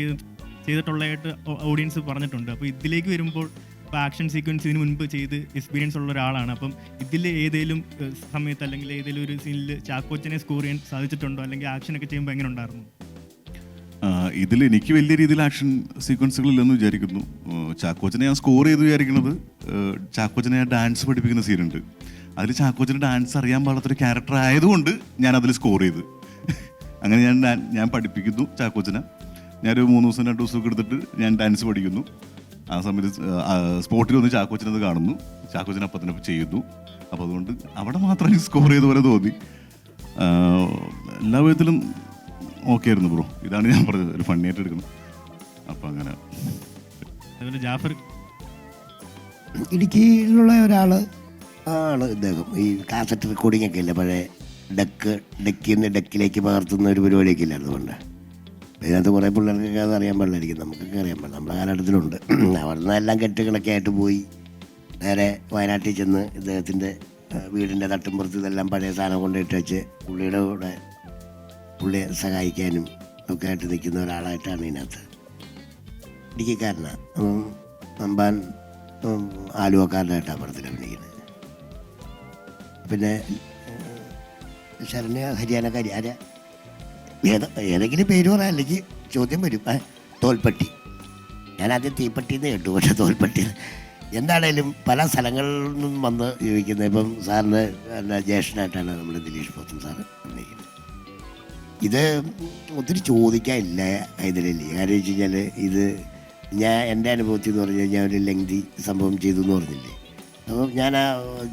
[SPEAKER 7] ചെയ്തിട്ടുള്ളതായിട്ട് ഓഡിയൻസ് പറഞ്ഞിട്ടുണ്ട്. അപ്പോൾ ഇതിലേക്ക് വരുമ്പോൾ ഇപ്പോൾ ആക്ഷൻ സീക്വൻസ് ഇതിന് മുൻപ് ചെയ്ത് എക്സ്പീരിയൻസ് ഉള്ള ഒരാളാണ്. അപ്പം ഇതിൽ ഏതെങ്കിലും സമയത്ത് അല്ലെങ്കിൽ ഏതെങ്കിലും ഒരു സീനിൽ ചാക്കോച്ചനെ സ്കോർ ചെയ്യാൻ സാധിച്ചിട്ടുണ്ടോ, അല്ലെങ്കിൽ ആക്ഷനൊക്കെ ചെയ്യുമ്പോൾ എങ്ങനെ ഉണ്ടായിരുന്നു?
[SPEAKER 4] ഇതിൽ എനിക്ക് വലിയ രീതിയിൽ ആക്ഷൻ സീക്വൻസുകളില്ലെന്ന് വിചാരിക്കുന്നു. ചാക്കോച്ചനെ ഞാൻ സ്കോർ ചെയ്ത് വിചാരിക്കുന്നത് ചാക്കോച്ചനെ ഡാൻസ് പഠിപ്പിക്കുന്ന സീനുണ്ട്. അതിൽ ചാക്കോച്ചന് ഡാൻസ് അറിയാൻ പാടാത്തൊരു ക്യാരക്ടർ ആയതുകൊണ്ട് ഞാൻ അതിൽ സ്കോർ ചെയ്ത് അങ്ങനെ ഞാൻ പഠിപ്പിക്കുന്നു ചാക്കോച്ചനെ. ഞാനൊരു 3 ദിവസം 2 ദിവസമൊക്കെ എടുത്തിട്ട് ഞാൻ ഡാൻസ് പഠിക്കുന്നു. ആ സമയത്ത് സ്പോട്ടിൽ വന്ന് ചാക്കോച്ചനത് കാണുന്നു, ചാക്കോച്ചൻ അപ്പം തന്നെ ചെയ്യുന്നു. അപ്പോൾ അതുകൊണ്ട് അവിടെ മാത്രം എനിക്ക് സ്കോർ ചെയ്ത പോലെ തോന്നി. എല്ലാ വിധത്തിലും ഓക്കെ ആയിരുന്നു ബ്രോ. ഇതാണ് ഞാൻ പറഞ്ഞത്, ഒരു ഫണ്ണിയായിട്ട് എടുക്കണം. അപ്പം അങ്ങനെ
[SPEAKER 7] അതുപോലെ ജാഫർ
[SPEAKER 3] ഇടുക്കിയിലുള്ള ഒരാൾ ആണ് ഇദ്ദേഹം. ഈ കാസറ്റ് റെക്കോർഡിംഗ് ഒക്കെ ഇല്ല, പഴയ ഡെക്കിൽ നിന്ന് ഡെക്കിലേക്ക് പകർത്തുന്ന ഒരു പരിപാടിയൊക്കെ ഇല്ലായിരുന്നു പണ്ട്. ഇതിനകത്ത് കുറേ പിള്ളേർക്കൊക്കെ അത് അറിയാൻ പാടില്ലായിരിക്കും, നമുക്കൊക്കെ അറിയാൻ പാടില്ല. നമ്മുടെ കാലഘട്ടത്തിലുണ്ട്. അവിടെ നിന്ന് എല്ലാം കെട്ടുകളൊക്കെ ആയിട്ട് പോയി നേരെ വയനാട്ടിൽ ചെന്ന് ഇദ്ദേഹത്തിൻ്റെ വീടിൻ്റെ തട്ടുമ്പുറത്ത് ഇതെല്ലാം പഴയ സാധനം കൊണ്ടിട്ട് വെച്ച് പുള്ളിയുടെ കൂടെ പുള്ളിയെ സഹായിക്കാനും ഒക്കെ ആയിട്ട് നിൽക്കുന്ന ഒരാളായിട്ടാണ് ഇതിനകത്ത്. ഇടുക്കിക്കാരനാണ്. നമ്പാൻ ആലുവക്കാരനായിട്ടാണ് പടത്തിൽ അഭിനയിക്കുന്നത്. പിന്നെ ശരണ്യ ഹരിയാനക്കാരി ആരാ, ഏതെങ്കിലും പേര് പറയാം, അല്ലെങ്കിൽ ചോദ്യം വരും. തോൽപ്പട്ടി. ഞാനാദ്യം തീപ്പട്ടിന്ന് കേട്ടു, പക്ഷേ തോൽപ്പട്ടി. എന്താണേലും പല സ്ഥലങ്ങളിൽ നിന്നും വന്ന് ചോദിക്കുന്നത്. ഇപ്പം സാറിന് ജ്യേഷ്ഠനായിട്ടാണ് നമ്മുടെ ദിലീഷ് പോത്തൻ സാറ് അഭിനയിക്കുന്നത്. ഇത് ഒത്തിരി ചോദിക്കാനില്ല ഇതിലല്ലേ. കാരണം വെച്ച് കഴിഞ്ഞാൽ ഇത് എൻ്റെ അനുഭവത്തിൽ എന്ന് പറഞ്ഞു കഴിഞ്ഞാൽ ഒരു ലെങ്തി സംഭവം ചെയ്തു എന്ന് പറഞ്ഞില്ലേ. അപ്പോൾ ഞാൻ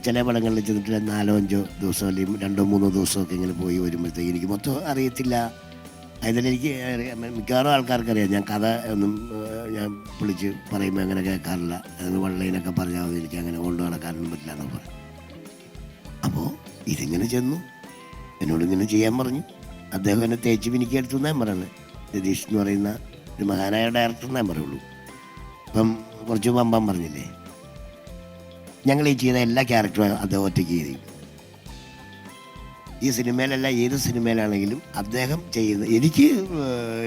[SPEAKER 3] ചില പടങ്ങളിൽ ചെന്നിട്ട് 4-5 ദിവസം അല്ലെങ്കിൽ 2-3 ദിവസമൊക്കെ ഇങ്ങനെ പോയി വരുമ്പോഴത്തേക്ക് എനിക്ക് മൊത്തം അറിയത്തില്ല. അതിലെനിക്ക് മിക്കവാറും ആൾക്കാർക്കറിയാം ഞാൻ കഥ ഒന്നും ഞാൻ വിളിച്ച് പറയുമ്പോൾ അങ്ങനെ കേൾക്കാറില്ല. അതിന് വള്ളയിനൊക്കെ പറഞ്ഞാൽ മതി, എനിക്ക് അങ്ങനെ കൊണ്ടു നടക്കാനൊന്നും പറ്റില്ല എന്ന് പറയും. അപ്പോൾ ഇതിങ്ങനെ ചെന്നു എന്നോടിങ്ങനെ ചെയ്യാൻ പറഞ്ഞു. അദ്ദേഹം എന്നെ തേച്ച് മിനിക്ക് എടുത്തു എന്നാൻ പറയുന്നത്. രതീഷ് എന്ന് പറയുന്ന ഒരു മഹാനായ ഡയറക്ടർ എന്നേ പറയുള്ളൂ. ഇപ്പം കുറച്ച് പമ്പാൻ പറഞ്ഞില്ലേ, ഞങ്ങൾ ഈ ചെയ്ത എല്ലാ ക്യാരക്ടറും അദ്ദേഹം ഒറ്റയ്ക്ക് ചെയ്തു. ഈ സിനിമയിലല്ല ഏത് സിനിമയിലാണെങ്കിലും അദ്ദേഹം ചെയ്യുന്ന എനിക്ക്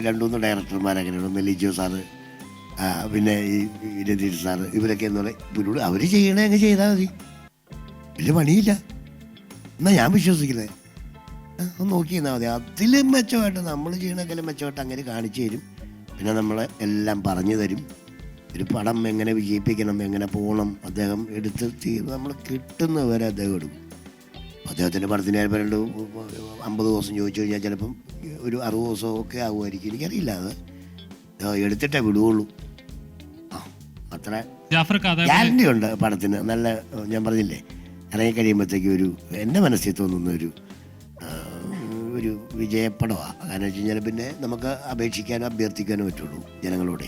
[SPEAKER 3] 2-3 ഡയറക്ടർമാരങ്ങനെയാണ്. ഒന്ന് ലിജോ സാറ്, പിന്നെ ഈ രതീഷ് സാറ്, ഇവരൊക്കെ എന്ന് പറയും ഇവരോട് അവർ ചെയ്യണേ അങ്ങ് ചെയ്താൽ മതി, വലിയ പണിയില്ല എന്നാ ഞാൻ വിശ്വസിക്കുന്നത്. ഒന്ന് നോക്കി തന്നാൽ മതി. അതിലും മെച്ചമായിട്ട് നമ്മൾ ചെയ്യണേക്കാളും മെച്ചമായിട്ട് അങ്ങനെ കാണിച്ചു തരും. പിന്നെ നമ്മളെ എല്ലാം പറഞ്ഞു തരും. ഒരു പടം എങ്ങനെ വിജയിപ്പിക്കണം, എങ്ങനെ പോകണം, അദ്ദേഹം എടുത്ത് നമ്മൾ കിട്ടുന്നവരെ അദ്ദേഹം എടുക്കും. അദ്ദേഹത്തിൻ്റെ പടത്തിന് ചിലപ്പോൾ 50 ദിവസം ചോദിച്ചു കഴിഞ്ഞാൽ ചിലപ്പം ഒരു 60 ദിവസമൊക്കെ ആകുമായിരിക്കും, എനിക്കറിയില്ല. അത് എടുത്തിട്ടേ വിടുകയുള്ളൂ. അത്ര ഗ്യാരണ്ടി ഉണ്ട് പടത്തിന്. നല്ല ഞാൻ പറഞ്ഞില്ലേ, ഇറങ്ങി കഴിയുമ്പോഴത്തേക്കും എൻ്റെ മനസ്സിൽ തോന്നുന്ന ഒരു വിജയപ്പടമാണ്. കാരണം വെച്ച് കഴിഞ്ഞാൽ പിന്നെ നമുക്ക് അപേക്ഷിക്കാനോ അഭ്യർത്ഥിക്കാനോ പറ്റുള്ളൂ ജനങ്ങളോടെ.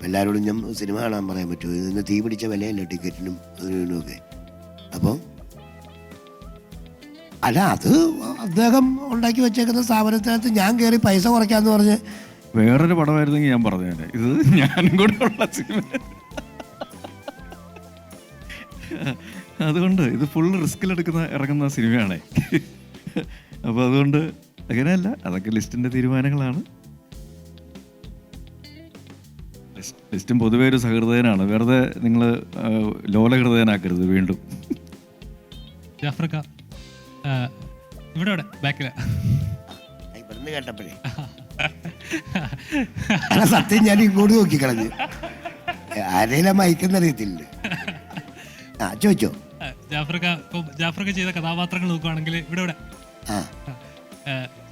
[SPEAKER 3] എല്ലാവരോടും ഞാൻ സിനിമ കാണാൻ പറയാൻ പറ്റുമോ? ഇന്ന് തീ പിടിച്ച വിലയല്ലേ ടിക്കറ്റിനും അതിനുമൊക്കെ. അപ്പം അല്ല, അത് അദ്ദേഹം ഉണ്ടാക്കി വെച്ചേക്കുന്ന സ്ഥാപനത്തിനകത്ത് ഞാൻ കയറി പൈസ കുറയ്ക്കാന്ന് പറഞ്ഞ്
[SPEAKER 1] വേറൊരു പടമായിരുന്നെങ്കിൽ ഞാൻ പറഞ്ഞേനെ, ഇത് ഞാനും കൂടെ ഉള്ള സിനിമ. അതുകൊണ്ട് ഇത് ഫുൾ റിസ്കിലെടുക്കുന്ന ഇറങ്ങുന്ന സിനിമയാണേ. അപ്പോൾ അതുകൊണ്ട് അങ്ങനെയല്ല, അതൊക്കെ ലിസ്റ്റിൻ്റെ തീരുമാനങ്ങളാണ്. ലിസ്റ്റും പൊതുവേ ഒരു സഹൃദയനാണ്, വെറുതെ നിങ്ങൾ ലോലഹൃദയനാക്കരുത് വീണ്ടും.
[SPEAKER 8] ജാഫർക്ക ഇവിടെ ബാക്കില
[SPEAKER 3] ഇവിടുന്ന് കേട്ടപ്പോഴേ സത്യം ഞാൻ ഇങ്ങോട്ട് നോക്കിക്കളഞ്ഞു, ആരെയും മയക്കുന്നറിയത്തില്ല. ചോദിച്ചോ.
[SPEAKER 8] ജാഫർക്ക ചെയ്ത കഥാപാത്രങ്ങൾ നോക്കുകയാണെങ്കിൽ ഇവിടെ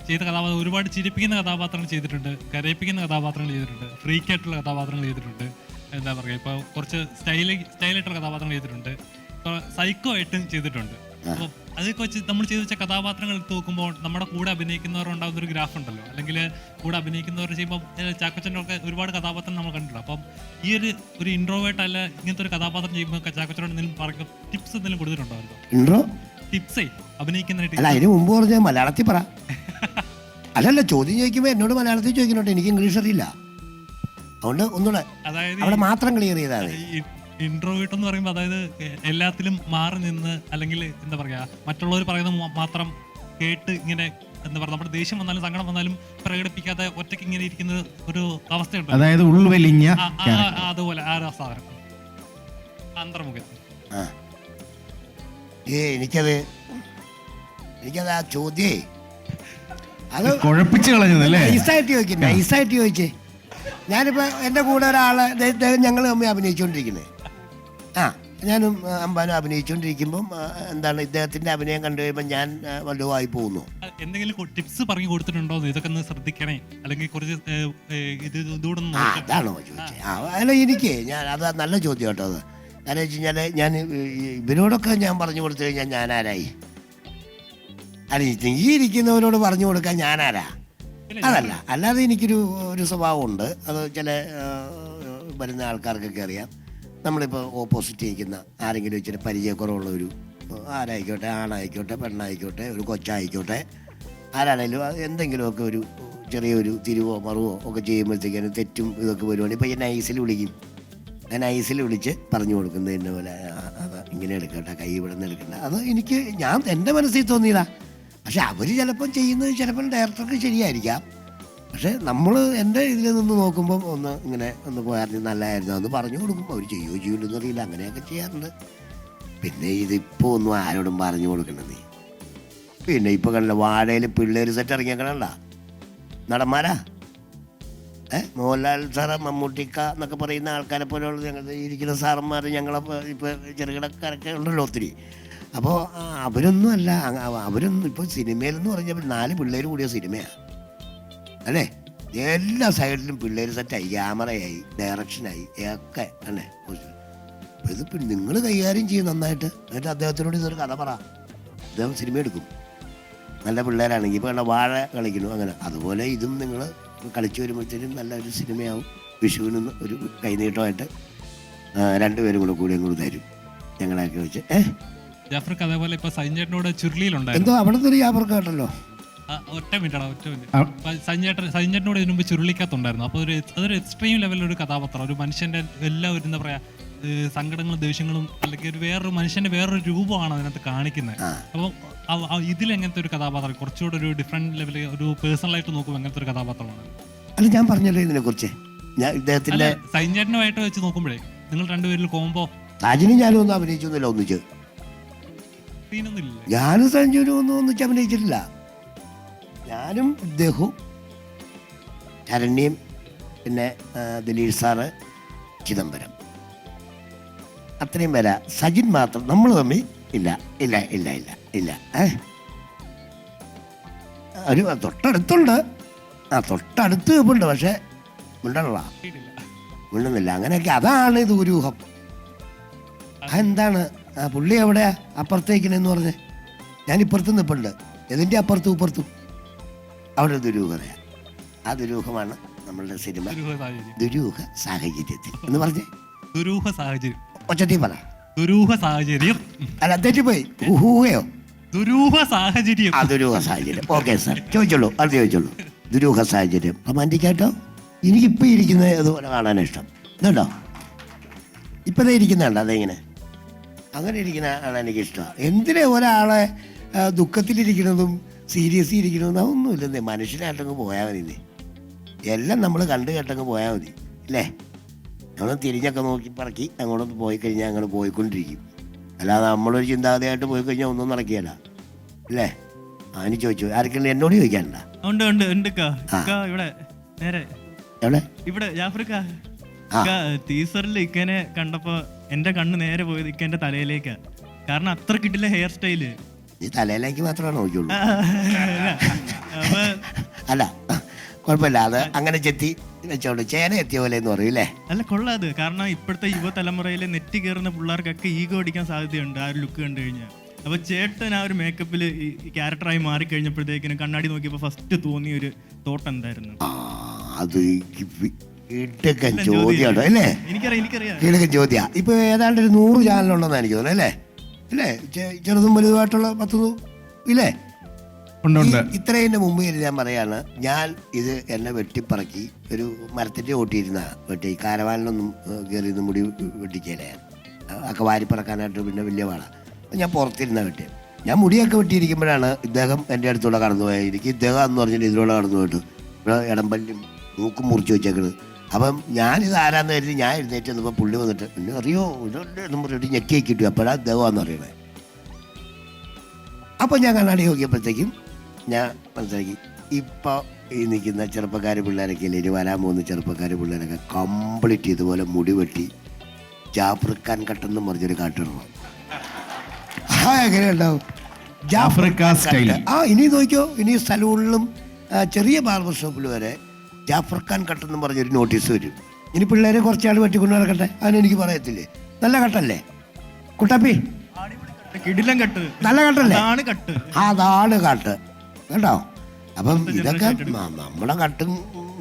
[SPEAKER 8] ചെയ്ത കഥാപാത്രം ഒരുപാട് ചിരിപ്പിക്കുന്ന കഥാപാത്രങ്ങൾ ചെയ്തിട്ടുണ്ട്, കരയിപ്പിക്കുന്ന കഥാപാത്രങ്ങൾ ചെയ്തിട്ടുണ്ട്, ഫ്രീക്കായിട്ടുള്ള കഥാപാത്രങ്ങൾ ചെയ്തിട്ടുണ്ട്. എന്താ പറയുക, ഇപ്പോൾ കുറച്ച് സ്റ്റൈലായിട്ടുള്ള കഥാപാത്രങ്ങൾ ചെയ്തിട്ടുണ്ട്, ഇപ്പോൾ സൈക്കോ ആയിട്ടും ചെയ്തിട്ടുണ്ട്. അപ്പോൾ അതൊക്കെ വെച്ച് നമ്മൾ ചെയ്ത് വെച്ച കഥാപാത്രങ്ങൾ എടുത്ത് നോക്കുമ്പോൾ നമ്മുടെ കൂടെ അഭിനയിക്കുന്നവർ ഉണ്ടാകുന്ന ഒരു ഗ്രാഫ് ഉണ്ടല്ലോ, അല്ലെങ്കിൽ കൂടെ അഭിനയിക്കുന്നവർ ചെയ്യുമ്പോൾ ചാക്കോച്ചൻ്റെ ഒക്കെ ഒരുപാട് കഥാപാത്രം നമ്മൾ കണ്ടിട്ടുണ്ട്. അപ്പം ഈ ഒരു ഇൻട്രോവേർട്ട് അല്ല ഇങ്ങനത്തെ ഒരു കഥാപാത്രം ചെയ്യുമ്പോൾ ചാക്കോച്ചനോട് എന്തെങ്കിലും പറയുക ടിപ്സ് എന്തെങ്കിലും കൊടുത്തിട്ടുണ്ടോ?
[SPEAKER 3] ടിപ്സേ അഭിനയിക്കുന്നതിന് അതിന് മുമ്പ് പറഞ്ഞ മലയാളത്തിൽ പറ. അല്ലല്ല, ചോദ്യം ചോദിക്കുമ്പോൾ എന്നോട് മലയാളത്തിൽ ചോദിക്കുന്നുണ്ട്, എനിക്ക് ഇംഗ്ലീഷ് അറിയില്ല. അതുകൊണ്ട് ഒന്നുകൂടെ അവിടെ മാത്രം ക്ലിയർ ചെയ്താണ്.
[SPEAKER 8] ഇൻട്രോവേർട്ട് എന്ന് പറയുമ്പോൾ അതായത് എല്ലാത്തിലും മാറി നിന്ന്, അല്ലെങ്കിൽ എന്താ പറയാ, മറ്റുള്ളവർ പറയുന്നത് മാത്രം കേട്ട് ഇങ്ങനെ എന്താ പറയുക, നമ്മുടെ ദേഷ്യം വന്നാലും സങ്കടം വന്നാലും പ്രകടിപ്പിക്കാതെ ഒറ്റയ്ക്ക് ഇങ്ങനെ ഇരിക്കുന്ന ഒരു അവസ്ഥയുണ്ട്.
[SPEAKER 2] അതായത് ഉൾവലിഞ്ഞ
[SPEAKER 8] അതുപോലെ ആ സാധനം അന്തർമുഖൻ.
[SPEAKER 3] എനിക്കത് ആ ചോദ്യേ അത്
[SPEAKER 2] കുഴപ്പിച്ച് കളഞ്ഞതല്ലേ.
[SPEAKER 3] നൈസായിട്ട് ചോദിച്ചേ. ഞാനിപ്പോൾ എൻ്റെ കൂടെ ഒരാളെ ഞങ്ങൾ തമ്മിൽ അഭിനയിച്ചുകൊണ്ടിരിക്കുന്നത്, ഞാനും അമ്പാനും അഭിനയിച്ചുകൊണ്ടിരിക്കുമ്പം എന്താണ് ഇദ്ദേഹത്തിൻ്റെ അഭിനയം കണ്ടു കഴിയുമ്പോൾ ഞാൻ വലുതായി പോകുന്നു.
[SPEAKER 8] എന്തെങ്കിലും ടിപ്സ് പറഞ്ഞു കൊടുത്തിട്ടുണ്ടോ, ഇതൊക്കെ ഒന്ന് ശ്രദ്ധിക്കണേ, അല്ലെങ്കിൽ കുറച്ച്
[SPEAKER 3] അതാണോ ചോദിച്ചത്? അല്ല, എനിക്ക് അത് നല്ല ചോദ്യം കേട്ടോ. അത് കാരണം വെച്ച് കഴിഞ്ഞാൽ ഞാൻ ഇവരോടൊക്കെ ഞാൻ പറഞ്ഞു കൊടുത്തു കഴിഞ്ഞാൽ ഞാൻ ആരായി? അല്ല, ഈ ഇരിക്കുന്നവരോട് പറഞ്ഞു കൊടുക്കാൻ ഞാനാരാ? അതല്ല, അല്ലാതെ എനിക്കൊരു സ്വഭാവമുണ്ട്. അത് ചില വരുന്ന ആൾക്കാർക്കൊക്കെ അറിയാം. നമ്മളിപ്പോൾ ഓപ്പോസിറ്റ് നിൽക്കുന്ന ആരെങ്കിലും ഇച്ചിരി പരിചയക്കുറവുള്ള ആരായിക്കോട്ടെ, ആണായിക്കോട്ടെ, പെണ്ണായിക്കോട്ടെ, ഒരു കൊച്ചായിക്കോട്ടെ, ആരാണേലും എന്തെങ്കിലുമൊക്കെ ഒരു ചെറിയൊരു തിരിവോ മറുവോ ഒക്കെ ചെയ്യുമ്പോഴത്തേക്കാണ് തെറ്റും ഇതൊക്കെ വരുവാണ്. ഇപ്പോൾ ഞാൻ ഐസിൽ വിളിക്കും, ഞാൻ ഐസിൽ വിളിച്ച് പറഞ്ഞു കൊടുക്കുന്നതിൻ്റെ പോലെ അത് ഇങ്ങനെ എടുക്കട്ടെ, കൈ ഇവിടെ നിന്ന് എടുക്കണ്ട. അത് എൻ്റെ മനസ്സിൽ തോന്നിയതാ. പക്ഷെ അവർ ചിലപ്പം ചെയ്യുന്നത് ചിലപ്പം ഡയറക്ടർക്ക് ശരിയായിരിക്കാം. പക്ഷെ നമ്മൾ എൻ്റെ ഇതിൽ നിന്ന് നോക്കുമ്പം ഒന്ന് പോയായിരുന്നു, നല്ലതായിരുന്നു എന്ന് പറഞ്ഞു കൊടുക്കും. അവർ ചെയ്യുമോ ചെയ്യില്ലെന്ന് അറിയില്ല, അങ്ങനെയൊക്കെ ചെയ്യാറുണ്ട്. പിന്നെ ഇതിപ്പോൾ ഒന്നും ആരോടും പറഞ്ഞു കൊടുക്കണ്ടേ. പിന്നെ ഇപ്പോൾ കണ്ടില്ല, വാഴയിൽ പിള്ളേർ സെറ്റ് ഇറങ്ങിയേക്കണണ്ട നടന്മാരാ. മോഹൻലാൽ സാറ്, മമ്മൂട്ടിക്ക എന്നൊക്കെ പറയുന്ന ആൾക്കാരെ പോലെയുള്ള ഞങ്ങൾ ഇരിക്കുന്ന സാറന്മാർ, ഞങ്ങളെ ഇപ്പോൾ ചെറുകിടക്കാരൊക്കെ ഉണ്ടല്ലോ ഒത്തിരി. അപ്പോൾ അവരൊന്നും അല്ല, അവരൊന്നും ഇപ്പോൾ സിനിമയിലെന്ന് പറഞ്ഞാൽ 4 പിള്ളേർ കൂടിയ സിനിമയാണ് അല്ലേ. എല്ലാ സൈഡിലും പിള്ളേർ സെറ്റായി, ക്യാമറയായി, ഡയറക്ഷനായി ഒക്കെ അല്ലേ. ഇത് നിങ്ങൾ കൈകാര്യം ചെയ്യും നന്നായിട്ട്. എന്നിട്ട് അദ്ദേഹത്തിനോട് ഇതൊരു കഥ പറ, അദ്ദേഹം സിനിമ എടുക്കും. നല്ല പിള്ളേരാണെങ്കിൽ ഇപ്പോൾ വാഴ കളിക്കുന്നു, അങ്ങനെ അതുപോലെ ഇതും നിങ്ങൾ കളിച്ചു വരുമ്പോഴത്തേനും നല്ലൊരു സിനിമയാവും. വിഷുവിന് ഒരു കൈനീട്ടമായിട്ട് 2 പേരും കൂടി അങ്ങോട്ട് തരും ഞങ്ങളൊക്കെ വെച്ച്.
[SPEAKER 8] ജാഫർക്ക് അതേപോലെ ഇപ്പൊ സൈൻചേട്ടനോട് ചുരുളിയിലുണ്ടായിരുന്നു.
[SPEAKER 3] എന്തോ അവിടെ നിന്ന് ജാഫർക്ക് കേട്ടല്ലോ.
[SPEAKER 8] ഒറ്റ മിനിറ്റ്. സൈൻചേട്ടനോട് ഇതിനു മുമ്പ് ചുരുളിക്കത്തുണ്ടായിരുന്നു. അപ്പോൾ അതൊരു എക്സ്ട്രീം ലെവലിലൊരു കഥാപാത്രം, ഒരു മനുഷ്യന്റെ എല്ലാ ഒരു എന്താ പറയാ സങ്കടങ്ങളും ദേഷ്യങ്ങളും അല്ലെങ്കിൽ ഒരു വേറൊരു മനുഷ്യന്റെ വേറൊരു രൂപമാണ് അതിനകത്ത് കാണിക്കുന്നത്. അപ്പം ഇതിലെങ്ങനത്തെ ഒരു കഥാപാത്രം കുറച്ചുകൂടെ ഒരു ഡിഫറെന്റ് ലെവലിൽ ഒരു പേഴ്സണലായിട്ട് നോക്കുമ്പോൾ എങ്ങനത്തെ ഒരു കഥാപാത്രമാണ്?
[SPEAKER 3] അല്ല, ഞാൻ പറഞ്ഞല്ലോ ഇതിനെ കുറിച്ച്. ഞാൻ ഇദ്ദേഹത്തിന്റെ
[SPEAKER 8] സൈൻചേട്ടനുമായിട്ട് വെച്ച് നോക്കുമ്പോഴേ നിങ്ങൾ രണ്ടുപേരിൽ കോംബോ.
[SPEAKER 3] സാജിനും ഞാനും ഒന്നും അഭിനയിച്ചൊന്നുമില്ല ഒന്നിച്ച്.
[SPEAKER 8] സീനൊന്നുമില്ല.
[SPEAKER 3] ഞാനും സഞ്ജുനും ഒന്നും ഒന്നിച്ച് അഭിനയിച്ചിട്ടില്ല. ഞാനും ഇദ്ദേഹവും ശരണ്യം പിന്നെ ദിലീഷ് സാറ് ചിദംബരം അത്രയും പേരാ. സജിൻ മാത്രം നമ്മൾ തമ്മിൽ ഇല്ല ഇല്ല ഇല്ല ഇല്ല ഇല്ല. ഒരു തൊട്ടടുത്തുണ്ട്, തൊട്ടടുത്ത് ഉണ്ട്, പക്ഷെ മിണ്ടുന്നില്ല. അങ്ങനെയൊക്കെ അതാണ് ദുരൂഹം. അതെന്താണ് പുള്ളി എവിടെയാ അപ്പുറത്തേക്കിനെന്ന് പറഞ്ഞ് ഞാൻ ഇപ്പുറത്ത് നിൽപ്പുണ്ട്, ഇതിൻ്റെ അപ്പുറത്തും ഇപ്പുറത്തും. അവിടെ ദുരൂഹതയാണ്. ആ ദുരൂഹമാണ് നമ്മളുടെ സിനിമ ദുരൂഹ സാഹചര്യത്തിൽ എന്ന് പറഞ്ഞേ.
[SPEAKER 8] ദുരൂഹ സാഹചര്യം
[SPEAKER 3] ഒച്ചത്തി പറ.
[SPEAKER 8] ദുരൂഹ സാഹചര്യം
[SPEAKER 3] അല്ല, തെറ്റിപ്പോയി. ഊഹയോ?
[SPEAKER 8] ദുരൂഹ സാഹചര്യം.
[SPEAKER 3] ആ, ദുരൂഹ സാഹചര്യം. ഓക്കെ സാർ, ചോദിച്ചോളൂ. അത് ചോദിച്ചോളൂ. ദുരൂഹ സാഹചര്യം റൊമാൻറ്റിക്കായിട്ടോ? എനിക്കിപ്പോൾ ഇരിക്കുന്നത് അതുപോലെ കാണാൻ ഇഷ്ടം. ഇതുണ്ടോ ഇപ്പോഴേ ഇരിക്കുന്നുണ്ടോ? അതെങ്ങനെ അങ്ങനെ ഇരിക്കുന്ന ആണ് എനിക്കിഷ്ടം. എന്തിനാ ഒരാളെ ദുഃഖത്തിലിരിക്കുന്നതും സീരിയസ് ഇരിക്കുന്നതും അതൊന്നുമില്ലെന്നേ. മനുഷ്യനായിട്ടങ്ങ് പോയാൽ മതി. എല്ലാം നമ്മൾ കണ്ടു കേട്ടങ്ങ് പോയാൽ മതി അല്ലേ? നമ്മൾ തിരിഞ്ഞൊക്കെ നോക്കി പറക്കി അങ്ങോട്ട് പോയി കഴിഞ്ഞാൽ അങ്ങോട്ട് പോയിക്കൊണ്ടിരിക്കും. അല്ലാതെ നമ്മളൊരു ചിന്താഗതിയായിട്ട് പോയി കഴിഞ്ഞാൽ ഒന്നും നടക്കുകയല്ല അല്ലേ? അതിന് ചോദിച്ചു. ആർക്കെങ്കിലും എന്നോട് ചോദിക്കാനുണ്ട?
[SPEAKER 7] ഇവിടെ നേരെ
[SPEAKER 3] എവിടെ?
[SPEAKER 7] ഇവിടെ ജാഫർക്കാ ടീസറിൽ ഇക്കനെ കണ്ടപ്പോ എന്റെ കണ്ണ് നേരെ പോയത് ഇക്കന്റെ തലയിലേക്കാ. കാരണം അത്ര കിട്ടില്ല ഹെയർ സ്റ്റൈല്.
[SPEAKER 3] നീ തലയിലേക്ക് മാത്രമേ നോക്കിയുള്ളൂ. അല്ല, കുഴപ്പമില്ല. അത് അങ്ങനെ ചെത്തി വെച്ചോണ്ട് ചേന എത്തിയ പോലെ എന്ന് പറയൂല്ലേ?
[SPEAKER 7] അല്ല, കൊള്ളാത്. കാരണം ഇപ്പോഴത്തെ യുവതലമുറയിലെ നെറ്റ് കയറുന്ന പിള്ളേർക്കൊക്കെ ഈഗോ അടിക്കാൻ സാധ്യതയുണ്ട് ആ ഒരു ലുക്ക് കണ്ടു കഴിഞ്ഞാൽ. അപ്പൊ ചേട്ടൻ ആ ഒരു മേക്കപ്പിൽ ഈ ക്യാരക്ടറായി മാറിക്കഴിഞ്ഞപ്പോഴത്തേക്കിനും കണ്ണാടി നോക്കിയപ്പോൾ ഫസ്റ്റ് തോന്നിയ ഒരു തോട്ട് എന്തായിരുന്നു?
[SPEAKER 3] അത് ചോദ്യമാണ് അല്ലേ? എനിക്കറിയാം ചോദ്യ. ഇപ്പൊ ഏതാണ്ട് ഒരു 100 ചാനലുണ്ടെന്ന് എനിക്ക് തോന്നുന്നു അല്ലേ? അല്ലേ? ചെറുതും വലുതുമായിട്ടുള്ള 10 ഇല്ലേ? ഇത്രയും മുമ്പ് ഞാൻ പറയാണ്, ഞാൻ ഇത് എന്നെ വെട്ടിപ്പറക്കി ഒരു മരത്തിൻ്റെ ഓട്ടിയിരുന്ന വെട്ടി കാരവാനിലൊന്നും കയറിയൊന്നും മുടി വെട്ടിക്കലായിരുന്നു. ഒക്കെ വാരിപ്പറക്കാനായിട്ട് പിന്നെ വലിയ പാടാണ്. ഞാൻ പുറത്തിരുന്ന വെട്ടി. ഞാൻ മുടിയൊക്കെ വെട്ടിയിരിക്കുമ്പോഴാണ് ഇദ്ദേഹം എൻ്റെ അടുത്തൂടെ കടന്നുപോയത്. എനിക്ക് ഇദ്ദേഹം എന്ന് പറഞ്ഞാൽ ഇതിലൂടെ കടന്നു പോയിട്ട് ഇടമ്പല്ലും മൂക്കും മുറിച്ച് വെച്ചേക്കണ്. അപ്പം ഞാനിത് ആരാന്ന് കരുതി ഞാൻ എഴുന്നേറ്റ് വന്നപ്പോൾ പുള്ളി വന്നിട്ട് പിന്നെ അറിയോ ഇതുണ്ട് എന്ന് പറഞ്ഞിട്ട് ഞെക്കി കിട്ടും. അപ്പോഴാണ് ഇദ്ദേഹമാണെന്ന് അറിയണേ. അപ്പം ഞാൻ കണ്ണാടി നോക്കിയപ്പോഴത്തേക്കും ഞാൻ മനസ്സിലാക്കി ഇപ്പോൾ ഈ നിൽക്കുന്ന ചെറുപ്പക്കാർ പിള്ളേരൊക്കെ ഇല്ലേ, ഇനി വരാൻ പോകുന്ന ചെറുപ്പക്കാർ പിള്ളേരൊക്കെ കംപ്ലീറ്റ് ഇതുപോലെ മുടി വെട്ടി ജാഫർ ഖാൻ കട്ടെന്നും പറഞ്ഞൊരു കാട്ടിടണം. എങ്ങനെ ഉണ്ടാവും ജാഫർ ഖാൻ സ്റ്റൈൽ? ഇനി നോക്കിയോ, ഇനി സലൂണിലും ചെറിയ ബാർബർ ഷോപ്പിൽ വരെ ജാഫർ ഖാൻ കട്ടെന്നും പറഞ്ഞൊരു നോട്ടീസ് വരും. ഇനി പിള്ളേരെ കുറച്ചാൾ വെട്ടിക്കൊണ്ട് നടക്കട്ടെ, അതിനെനിക്ക് പറയത്തില്ലേ? നല്ല കട്ടല്ലേ കുട്ടപ്പി? നല്ല കട്ടല്ലേ? അതാണ് കട്ട് കേട്ടോ. അപ്പം ഇതൊക്കെ നമ്മുടെ കട്ടും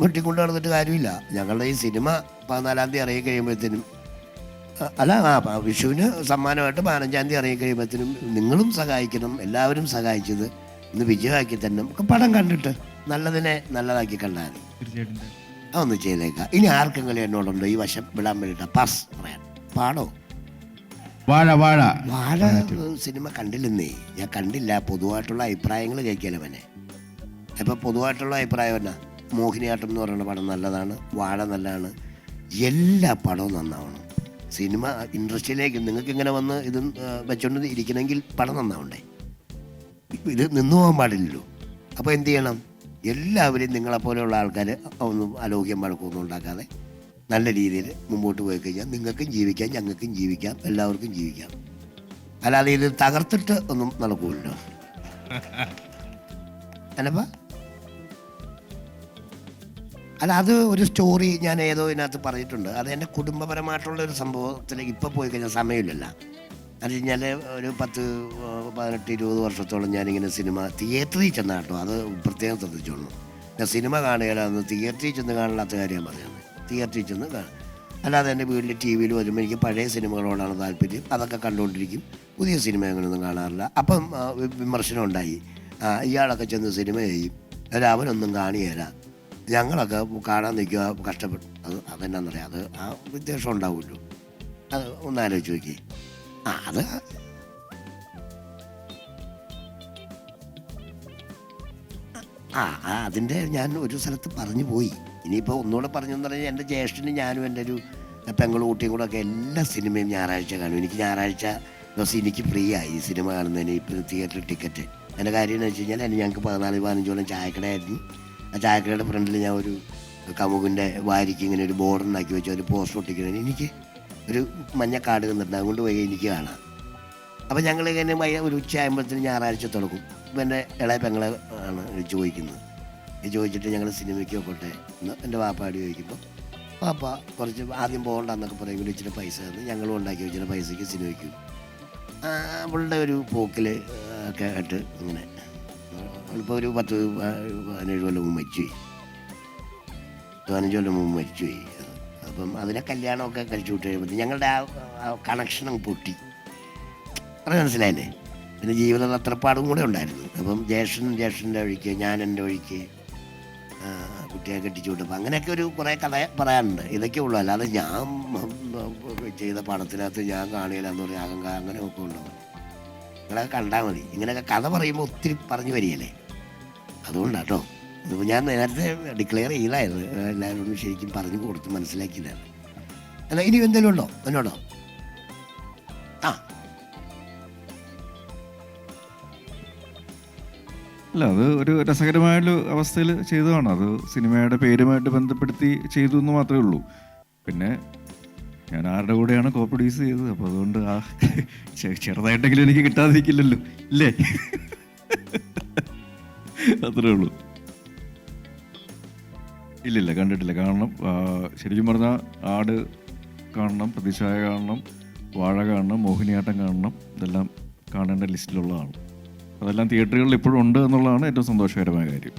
[SPEAKER 3] വെട്ടിക്കൊണ്ട് നടന്നിട്ട് കാര്യമില്ല. ഞങ്ങളുടെ ഈ സിനിമ 14-ാം തീയതി ഇറങ്ങി കഴിയുമ്പോഴത്തേനും, അല്ല വിഷുവിന് സമ്മാനമായിട്ട് 15-ാം തീയതി ഇറങ്ങി കഴിയുമ്പോഴത്തേനും നിങ്ങളും സഹായിക്കണം. എല്ലാവരും സഹായിച്ചത് ഇന്ന് വിജയമാക്കി തന്നെ നമുക്ക് പടം കണ്ടിട്ട് നല്ലതിനെ നല്ലതാക്കി കണ്ടാൽ അതൊന്ന് ചെയ്തേക്കാം. ഇനി ആർക്കെങ്കിലും എന്നോടുണ്ടോ ഈ വശം വിടാൻ വേണ്ടിയിട്ടാ പാസ് പറയാൻ? പാടോ?
[SPEAKER 2] വാഴ
[SPEAKER 3] സിനിമ കണ്ടില്ലെന്നേ. ഞാൻ കണ്ടില്ല. പൊതുവായിട്ടുള്ള അഭിപ്രായങ്ങൾ കേൾക്കില്ല അവനെ. ഇപ്പം പൊതുവായിട്ടുള്ള അഭിപ്രായം എന്നാ? മോഹിനിയാട്ടം എന്ന് പറയുന്ന പടം നല്ലതാണ്, വാഴ നല്ലതാണ്, എല്ലാ പടവും നന്നാവണം. സിനിമ ഇൻഡസ്ട്രിയിലേക്ക് നിങ്ങൾക്ക് ഇങ്ങനെ വന്ന് ഇത് വെച്ചോണ്ട് ഇരിക്കണമെങ്കിൽ പടം നന്നാവണ്ടേ? ഇത് നിന്നു പോകാൻ പാടില്ലല്ലോ. അപ്പോൾ എന്ത് ചെയ്യണം? എല്ലാവരെയും നിങ്ങളെപ്പോലെയുള്ള ആൾക്കാർ ഒന്നും അലോക്യം വഴക്കൊന്നും ഉണ്ടാക്കാതെ നല്ല രീതിയിൽ മുമ്പോട്ട് പോയി കഴിഞ്ഞാൽ നിങ്ങൾക്കും ജീവിക്കാം, ഞങ്ങൾക്കും ജീവിക്കാം, എല്ലാവർക്കും ജീവിക്കാം. അല്ലാതെ ഇത് തകർത്തിട്ട് ഒന്നും നടക്കൂല്ലോ. അല്ലപ്പാ? അല്ല, അത് ഒരു സ്റ്റോറി ഞാൻ ഏതോ ഇതിനകത്ത് പറഞ്ഞിട്ടുണ്ട്. അത് എൻ്റെ കുടുംബപരമായിട്ടുള്ള ഒരു സംഭവത്തിലേക്ക് ഇപ്പോൾ പോയി കഴിഞ്ഞാൽ സമയമില്ലല്ലോ. അത് കഴിഞ്ഞാൽ ഒരു 10-18-20 വർഷത്തോളം ഞാനിങ്ങനെ സിനിമ തിയേറ്ററിൽ ചെന്ന കേട്ടോ. അത് പ്രത്യേകം ശ്രദ്ധിച്ചോളൂ. ഞാൻ സിനിമ കാണുകയില്ലാന്ന് തിയേറ്ററിൽ ചെന്ന് കാണില്ലാത്ത കാര്യം പറയുന്നത്. തിയേറ്ററിൽ ചെന്ന് കാണും. അല്ലാതെ എൻ്റെ വീട്ടിൽ ടി വിയിൽ വരുമ്പോൾ എനിക്ക് പഴയ സിനിമകളോടാണ് താല്പര്യം. അതൊക്കെ കണ്ടുകൊണ്ടിരിക്കും. പുതിയ സിനിമ അങ്ങനെയൊന്നും കാണാറില്ല. അപ്പം വിമർശനം ഉണ്ടായി, ഇയാളൊക്കെ ചെന്ന് സിനിമ ചെയ്യും, അവനൊന്നും കാണിയല്ല, ഞങ്ങളൊക്കെ കാണാൻ നിൽക്കുക, കഷ്ടപ്പെട്ടു. അതെന്നാന്നറിയാം, അത് ആ വിദ്വേഷം ഉണ്ടാവുമല്ലോ. അത് ഒന്ന് ആലോചിച്ച് നോക്കി. അത് അതിൻ്റെ ഞാൻ ഒരു സ്ഥലത്ത് പറഞ്ഞു പോയി. ഇനിയിപ്പോൾ ഒന്നുകൂടെ പറഞ്ഞെന്ന് പറഞ്ഞാൽ എൻ്റെ ജ്യേഷ്ഠനും ഞാനും എൻ്റെ ഒരു പെങ്ങളും കുട്ടിയും കൂടെ ഒക്കെ എല്ലാ സിനിമയും ഞായറാഴ്ച കാണും. എനിക്ക് ഞായറാഴ്ച ദിവസം എനിക്ക് ഫ്രീ ആയി സിനിമ കാണുന്നതിന്. ഇപ്പോൾ തിയേറ്റർ ടിക്കറ്റ് എൻ്റെ കാര്യം എന്ന് വെച്ച് കഴിഞ്ഞാൽ ഞങ്ങൾക്ക് 14-15 ചായക്കടയായിരുന്നു. ആ ചായക്കടയുടെ ഫ്രണ്ടിൽ ഞാൻ ഒരു കമുകിൻ്റെ വാരിക്ക് ഇങ്ങനെ ഒരു ബോർഡർ ഉണ്ടാക്കി വെച്ച് ഒരു പോസ്റ്റർ ഒട്ടിക്കുന്നതിന് എനിക്ക് ഒരു മഞ്ഞ കാർഡ് തന്നിട്ടുണ്ട്. അതുകൊണ്ട് പോയി എനിക്ക് കാണാം. അപ്പോൾ ഞങ്ങളിങ്ങനെ ഒരു ഉച്ചയാകുമ്പോഴത്തേന് ഞായറാഴ്ച തുടങ്ങും. ഇപ്പം എൻ്റെ ഇളയ പെങ്ങളെ ആണ് ചോദിക്കുന്നത്. ചോദിച്ചിട്ട് ഞങ്ങൾ സിനിമയ്ക്ക് പോകട്ടെ എന്ന് എൻ്റെ വാപ്പാടി ചോദിക്കുമ്പോൾ വാപ്പ കുറച്ച് ആദ്യം പോകണ്ടെന്നൊക്കെ പറയുമ്പോൾ ഇച്ചിരി പൈസ തന്ന് ഞങ്ങളും ഉണ്ടാക്കി വെച്ചിട്ട് പൈസയ്ക്ക് സിനിമയ്ക്ക് അവളുടെ ഒരു പോക്കിൽ ഒക്കെ ആയിട്ട് ഇങ്ങനെ ഇപ്പോൾ ഒരു 10-17 കൊല്ലം മുമ്പ് മരിച്ചുപോയി. 15 കൊല്ലം മുമ്പ് മരിച്ചുപോയി. അപ്പം അതിനെ കല്യാണമൊക്കെ കഴിച്ചു വിട്ട് കഴിയുമ്പോൾ ഞങ്ങളുടെ ആ കണക്ഷൻ പൊട്ടി. അത് മനസ്സിലായില്ലേ? പിന്നെ ജീവിതം അത്രപ്പാടും കൂടെ ഉണ്ടായിരുന്നു. അപ്പം ജ്യേഷ്ഠൻ്റെ വഴിക്ക്, ഞാൻ എൻ്റെ വഴിക്ക്, കുട്ടിയെ കെട്ടിച്ചു വിട്ടപ്പോൾ അങ്ങനെയൊക്കെ ഒരു കുറേ കഥ പറയാനുണ്ട്. ഇതൊക്കെ ഉള്ളൂ. അല്ലാതെ ഞാൻ ചെയ്ത പടത്തിനകത്ത് ഞാൻ കാണുകയില്ലെന്ന് പറഞ്ഞാൽ അങ്ങനെയൊക്കെ ഉണ്ടാവും. നിങ്ങളൊക്കെ കണ്ടാൽ മതി. ഇങ്ങനെയൊക്കെ കഥ പറയുമ്പോൾ ഒത്തിരി പറഞ്ഞു വരികയല്ലേ, അതുകൊണ്ടാട്ടോ. ഇതിപ്പോൾ ഞാൻ നേരത്തെ ഡിക്ലെയർ ചെയ്തായിരുന്നു, എല്ലാവരോടും ശരിക്കും പറഞ്ഞു കൊടുത്ത് മനസ്സിലാക്കിയതാണ്. അല്ല, ഇനി എന്തെങ്കിലും ഉണ്ടോ എന്നോടോ?
[SPEAKER 1] അല്ല, അത് ഒരു രസകരമായൊരു അവസ്ഥയിൽ ചെയ്തതാണ്. അത് സിനിമയുടെ പേരുമായിട്ട് ബന്ധപ്പെടുത്തി ചെയ്തു എന്ന് മാത്രമേ ഉള്ളൂ. പിന്നെ ഞാൻ ആരുടെ കൂടെയാണ് കോ പ്രൊഡ്യൂസ് ചെയ്തത്, അപ്പോൾ അതുകൊണ്ട് ആ ചെറുതായിട്ടെങ്കിലും എനിക്ക് കിട്ടാതിരിക്കില്ലല്ലോ, ഇല്ലേ? അത്രേ ഉള്ളൂ. ഇല്ലില്ല, കണ്ടിട്ടില്ല. കാണണം. ശരിക്കും പറഞ്ഞാൽ ആട് കാണണം, പ്രതിച്ഛായ കാണണം, വാഴ കാണണം, മോഹിനിയാട്ടം കാണണം. ഇതെല്ലാം കാണേണ്ട ലിസ്റ്റിലുള്ളതാണ്. അതെല്ലാം തിയേറ്ററുകളിൽ ഇപ്പോഴും ഉണ്ട് എന്നുള്ളതാണ് ഏറ്റവും സന്തോഷകരമായ കാര്യം.